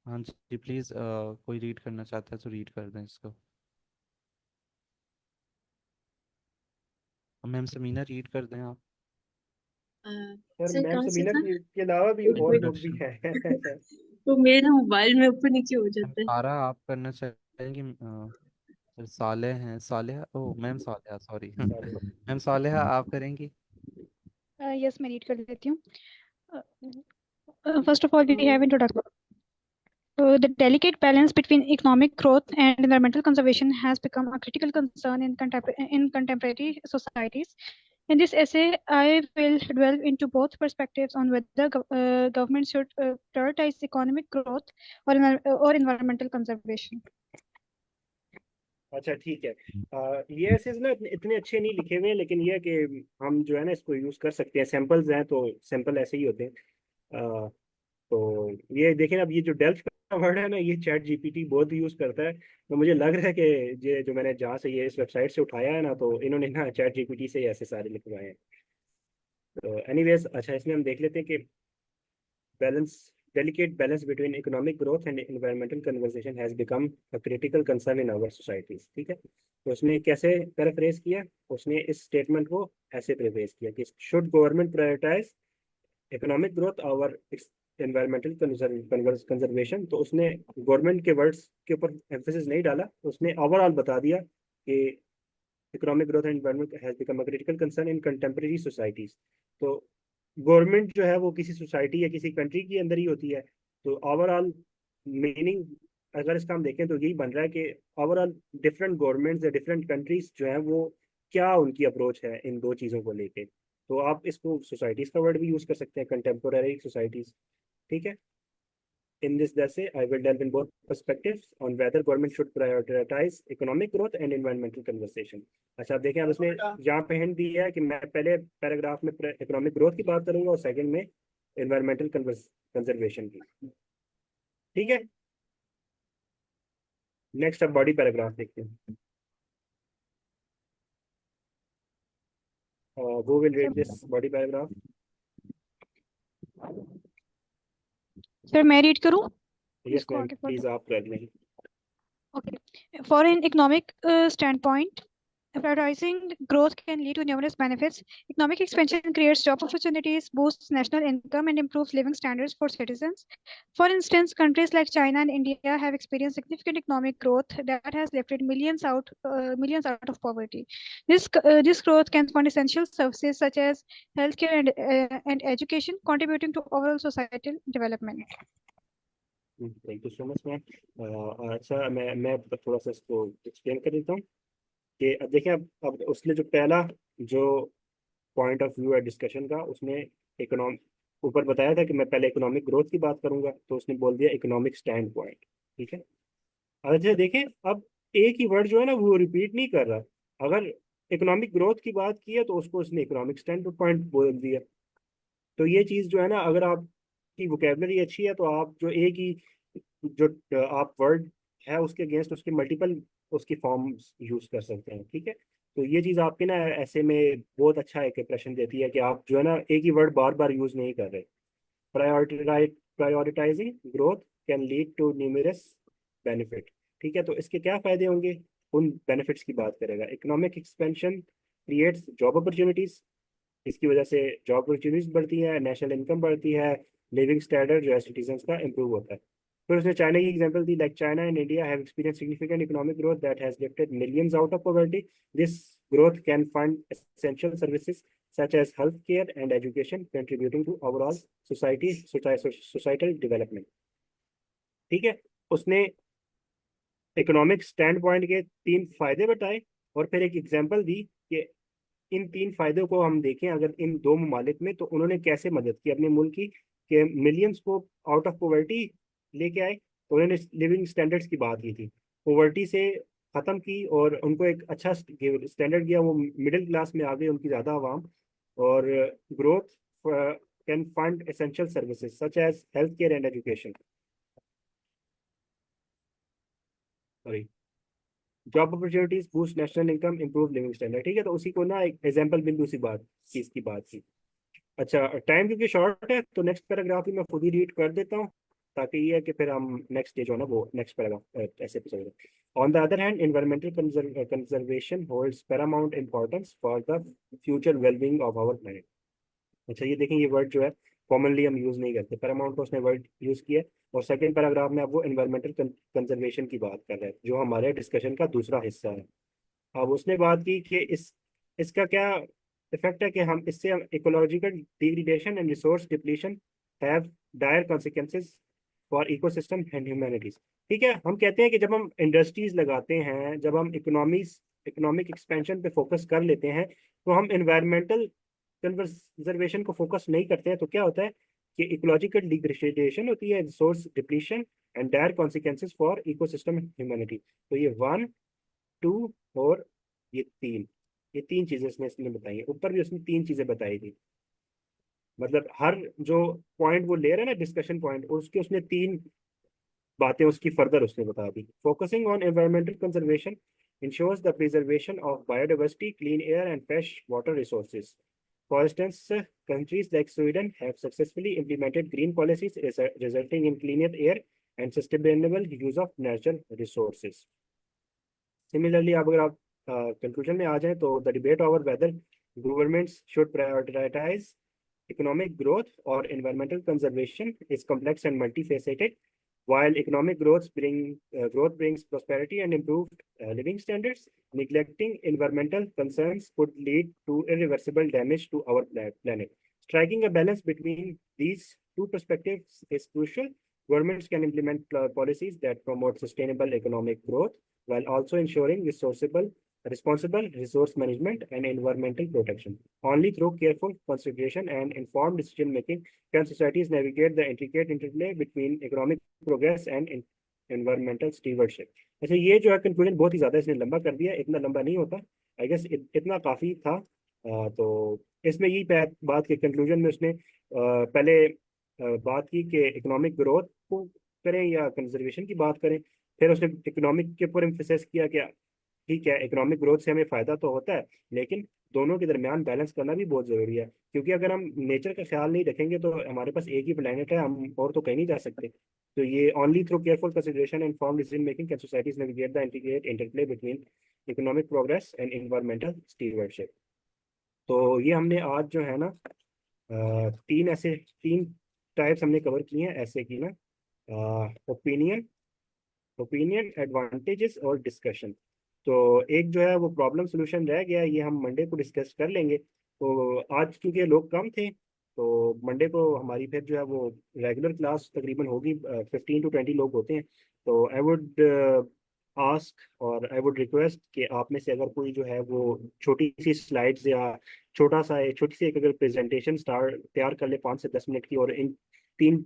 हाँ जी प्लीज, कोई रीड करना चाहता है तो रीड कर दें इसको। मैम समीना रीड कर दें आप। सर सर मैम कहाँ से समीना था? के अलावा भी एक और लोग भी इंट्रोडक्शन। हैं। तो मेरा मोबाइल में ऊपर नीचे हो जाता है। सारा आप करना चाहेंगे? फिर साले हैं, सालेहा, ओ ma'am Saleha, sorry. Ma'am Saleha आप करेंगी? यस, मैं रीड कर लेती हूँ। First of all we have introduction. The delicate balance between economic growth and environmental conservation has become a critical concern in contemporary societies. In this essay, I will delve into both perspectives on whether government should prioritize economic growth or environmental conservation. अच्छा ठीक है। ये ऐसे ना इतने अच्छे नहीं लिखे हुए हैं, लेकिन ये है कि हम जो है ना इसको यूज कर सकते हैं। सैंपल्स हैं तो सैंपल ऐसे ही होते हैं। तो ये देखें, अब ये जो डेल्फ का वर्ड है ना, ये चैट जीपीटी बहुत यूज करता है। तो मुझे लग रहा है कि ये जो मैंने जहाँ से ये इस वेबसाइट से उठाया है ना, तो इन्होंने ना चैट जीपीटी से ही ऐसे सारे लिखवाए हैं। तो एनीवेज, अच्छा इसमें हम देख लेते हैं कि balance delicate balance between economic growth and environmental conservation has become a critical concern in our societies। ठीक है, तो उसने कैसे पैराफ्रेज किया? उसने इस स्टेटमेंट को ऐसे पैराफ्रेज किया कि should government prioritise economic growth और एनवायरमेंटल कंजर्वेशन। तो उसने गवर्नमेंट के वर्ड्स के ऊपर एम्फेसिस नहीं डाला, उसने ओवरऑल बता दिया कि economic growth and environment has become a critical concern in contemporary societies. तो गवर्नमेंट जो है वो किसी सोसाइटी या किसी कंट्री के अंदर ही होती है। तो ओवरऑल मीनिंग अगर इसका हम देखें तो यही बन रहा है कि ओवरऑल डिफरेंट गवर्नमेंट्स या डिफरेंट कंट्रीज जो है वो क्या उनकी अप्रोच है इन दो चीज़ों को लेके। तो आप इसको सोसाइटीज का वर्ड भी यूज कर सकते हैं, कंटेम्पोररी सोसाइटीज। ठीक है। In this essay, I will delve in both perspectives on whether government should prioritize economic growth and environmental conservation। अच्छा, आप देखें, अब उसने यहाँ पे हिंट दिया है कि मैं पहले पैराग्राफ में इकोनॉमिक ग्रोथ की बात करूंगा और सेकंड में एनवायरमेंटल कंजर्वेशन की। ठीक है, नेक्स्ट अब बॉडी पैराग्राफ देखते हैं। वो will read this body paragraph. Sir मैं रीड करूँ यस इसको मैम, आगे प्लीज फर्दर? आप कर लें। Okay. For an economic standpoint, prioritizing growth can lead to numerous benefits. Economic expansion creates job opportunities, boosts national income, and improves living standards for citizens. For instance, countries like China and India have experienced significant economic growth that has lifted millions out of poverty. This growth can fund essential services such as healthcare and education, contributing to overall societal development. Thank you so much ma'am. अच्छा, मैं थोड़ा सा इसको explain कर देता हूँ कि अब देखिए, अब उसने जो पहला जो पॉइंट ऑफ व्यू है डिस्कशन का, उसने इकोनॉम ऊपर बताया था कि मैं पहले इकोनॉमिक ग्रोथ की बात करूंगा, तो उसने बोल दिया इकोनॉमिक स्टैंड पॉइंट। ठीक है, अब अच्छा देखें, अब एक ही वर्ड जो है ना वो रिपीट नहीं कर रहा। अगर इकोनॉमिक ग्रोथ की बात की है तो उसको उसने इकोनॉमिक स्टैंड पॉइंट बोल दिया। तो ये चीज़ जो है ना, अगर आपकी वोकेबलरी अच्छी है तो आप जो एक ही जो आप वर्ड है उसके अगेंस्ट उसके मल्टीपल उसकी फॉर्म्स यूज कर सकते हैं। ठीक है, तो ये चीज़ आपके ना ऐसे में बहुत अच्छा एक इंप्रेशन देती है कि आप जो है ना एक ही वर्ड बार बार यूज नहीं कर रहे। Prioritising growth can lead to numerous benefit. ठीक है, तो इसके क्या फायदे होंगे, उन बेनिफिट्स की बात करेगा। Economic expansion creates job opportunities, इसकी वजह से जॉब अपॉर्चुनिटीज बढ़ती है, नेशनल इनकम बढ़ती है, लिविंग स्टैंडर्ड जो है सिटीजन का इम्प्रूव होता है। फिर उसने चाइना की example the, like China and India have experience significant economic growth that has lifted millions out of poverty. This growth can fund essential services such as healthcare and education, contributing to overall societal development। ठीक है, उसने economic stand point के तीन फायदे बताए और फिर एक एग्जांपल दी कि इन तीन फायदों को हम देखें अगर इन दो ममालिक में, तो उन्होंने कैसे मदद की अपने मुल्क की, कि मिलियंस को आउट ऑफ पॉवर्टी लेके आए। तो उन्होंने लिविंग स्टैंडर्ड्स की बात की थी, पॉवर्टी से ख़त्म की और उनको एक अच्छा स्टैंडर्ड दिया, वो मिडिल क्लास में आ गई उनकी ज़्यादा आवाम। और growth can fund essential services such as health care and education, sorry, job opportunities, boost national income, improve living standard. ठीक है, तो उसी को ना एक एग्जांपल बिल उसी बात चीज की बात की। अच्छा, टाइम क्योंकि शॉर्ट है तो नेक्स्ट पैराग्राफ भी मैं खुद ही रीड कर देता हूँ। ताकि ये है कि फिर हम नेक्स्ट डे जो है ना वो नेक्स्ट पैराग्राफ ऐसे पे चलेंगे. On the other hand, environmental conservation holds paramount importance for the future wellbeing of our planet. अच्छा, ये देखें, ये वर्ड जो है कॉमनली हम यूज नहीं करते. पैरामाउंट का उसने वर्ड यूज किया है, और सेकंड पैराग्राफ में अब वो एनवायरमेंटल कंजर्वेशन की बात कर रहा है, जो हमारे डिस्कशन का दूसरा हिस्सा है. अब उसने बात की कि इसका क्या इफेक्ट है, कि हम इससे हम ecological degradation and resource depletion have dire consequences for ecosystem and humanities. ठीक है, हम कहते हैं कि जब हम इंडस्ट्रीज लगाते हैं, जब हम इकोनॉमिक एक्सपेंशन पे फोकस कर लेते हैं, तो हम एनवायरमेंटल कंजर्वेशन को फोकस नहीं करते हैं, तो क्या होता है कि इकोलॉजिकल डिग्रेडेशन होती है, resource depletion and dire consequences for ecosystem and humanity. तो ये 1, 2 और ये तीन चीजें इसने बताई है. ऊपर भी उसने 3 चीजें बताई थी. मतलब हर जो पॉइंट वो ले रहा है ना, डिस्कशन पॉइंट, उसके उसने 3 बातें उसकी फर्दर उसने बता दी. Focusing on environmental conservation ensures the preservation of biodiversity, clean air, and fresh water resources. For instance, countries like Sweden have successfully implemented green policies resulting in cleaner air and sustainable use of natural resources. Similarly, अगर आप conclusion में आ जाएं, तो the debate over whether governments should prioritize economic growth or environmental conservation is complex and multifaceted. While economic growth brings prosperity and improved living standards, neglecting environmental concerns could lead to irreversible damage to our planet. Striking a balance between these two perspectives is crucial. Governments can implement policies that promote sustainable economic growth while also ensuring responsible resource management and environmental protection. Only through careful consideration and informed decision making can societies navigate the intricate interplay between economic progress and environmental stewardship. अच्छा, ये जो है conclusion बहुत ही ज्यादा इसने लंबा कर दिया. इतना लंबा नहीं होता, आई गेस इतना काफी था. तो इसमें यही बात के कंक्लूजन में उसने पहले बात की कि इकोनॉमिक ग्रोथ को करें या कंजर्वेशन की बात करें. फिर उसने इकोनॉमिक के ऊपर एम्फेसाइज किया कि ठीक है, इकोनॉमिक ग्रोथ से हमें फायदा तो होता है, लेकिन दोनों के दरमियान बैलेंस करना भी बहुत जरूरी है. क्योंकि अगर हम नेचर का ख्याल नहीं रखेंगे तो हमारे पास एक ही प्लेनेट है, हम और तो कहीं नहीं जा सकते. तो ये only through careful consideration and form decision making can societies navigate the integrate interplay between economic progress and environmental stewardship. तो ये हमने आज जो है ना 3 टाइप्स हमने कवर किए हैं ऐसे की ना, ओपिनियन, एडवांटेजेस और डिस्कशन. तो एक जो है वो प्रॉब्लम सोल्यूशन रह गया, ये हम मंडे को डिस्कस कर लेंगे. तो आज क्योंकि लोग कम थे, तो मंडे को हमारी फिर जो है वो रेगुलर क्लास तकरीबन होगी. 15 to 20 लोग होते हैं. तो आई वुड आस्क और आई वुड रिक्वेस्ट कि आप में से अगर कोई जो है वो छोटी सी स्लाइड्स या छोटी सी एक अगर प्रेजेंटेशन तैयार कर ले 5 से 10 मिनट की, और इन 3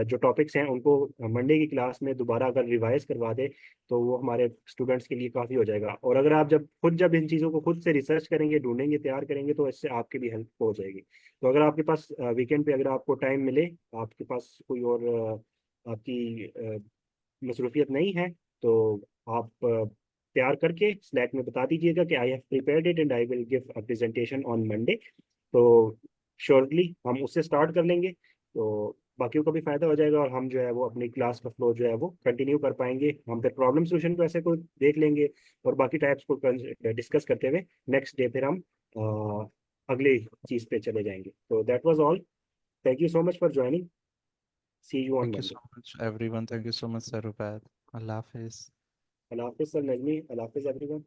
जो टॉपिक्स हैं उनको मंडे की क्लास में दोबारा अगर रिवाइज करवा दे, तो वो हमारे स्टूडेंट्स के लिए काफ़ी हो जाएगा. और अगर आप जब इन चीज़ों को खुद से रिसर्च करेंगे, ढूंढेंगे, तैयार करेंगे, तो इससे आपकी भी हेल्प हो जाएगी. तो अगर आपके पास वीकेंड पे अगर आपको टाइम मिले, आपके पास कोई और आपकी मसरूफियत नहीं है, तो आप तैयार करके स्लैक में बता दीजिएगा कि I have prepared it and I will give a presentation on Monday. तो श्योरली हम उससे स्टार्ट कर लेंगे, तो बाकियों का भी फायदा हो जाएगा, और हम जो है वो अपनी क्लास का फ्लो जो है वो कंटिन्यू कर पाएंगे. हम फिर प्रॉब्लम सोल्यूशन को ऐसे को देख लेंगे, और बाकी टाइप्स को डिस्कस करते हुए नेक्स्ट डे फिर हम अगले चीज पे चले जाएंगे. तो that was all. Thank you so much for joining. See you on Thank you Monday. so much, everyone. Thank you so much, Sir Rupaid. Allah Hafiz. Allah Hafiz sir Najmi. Allah Hafiz everyone.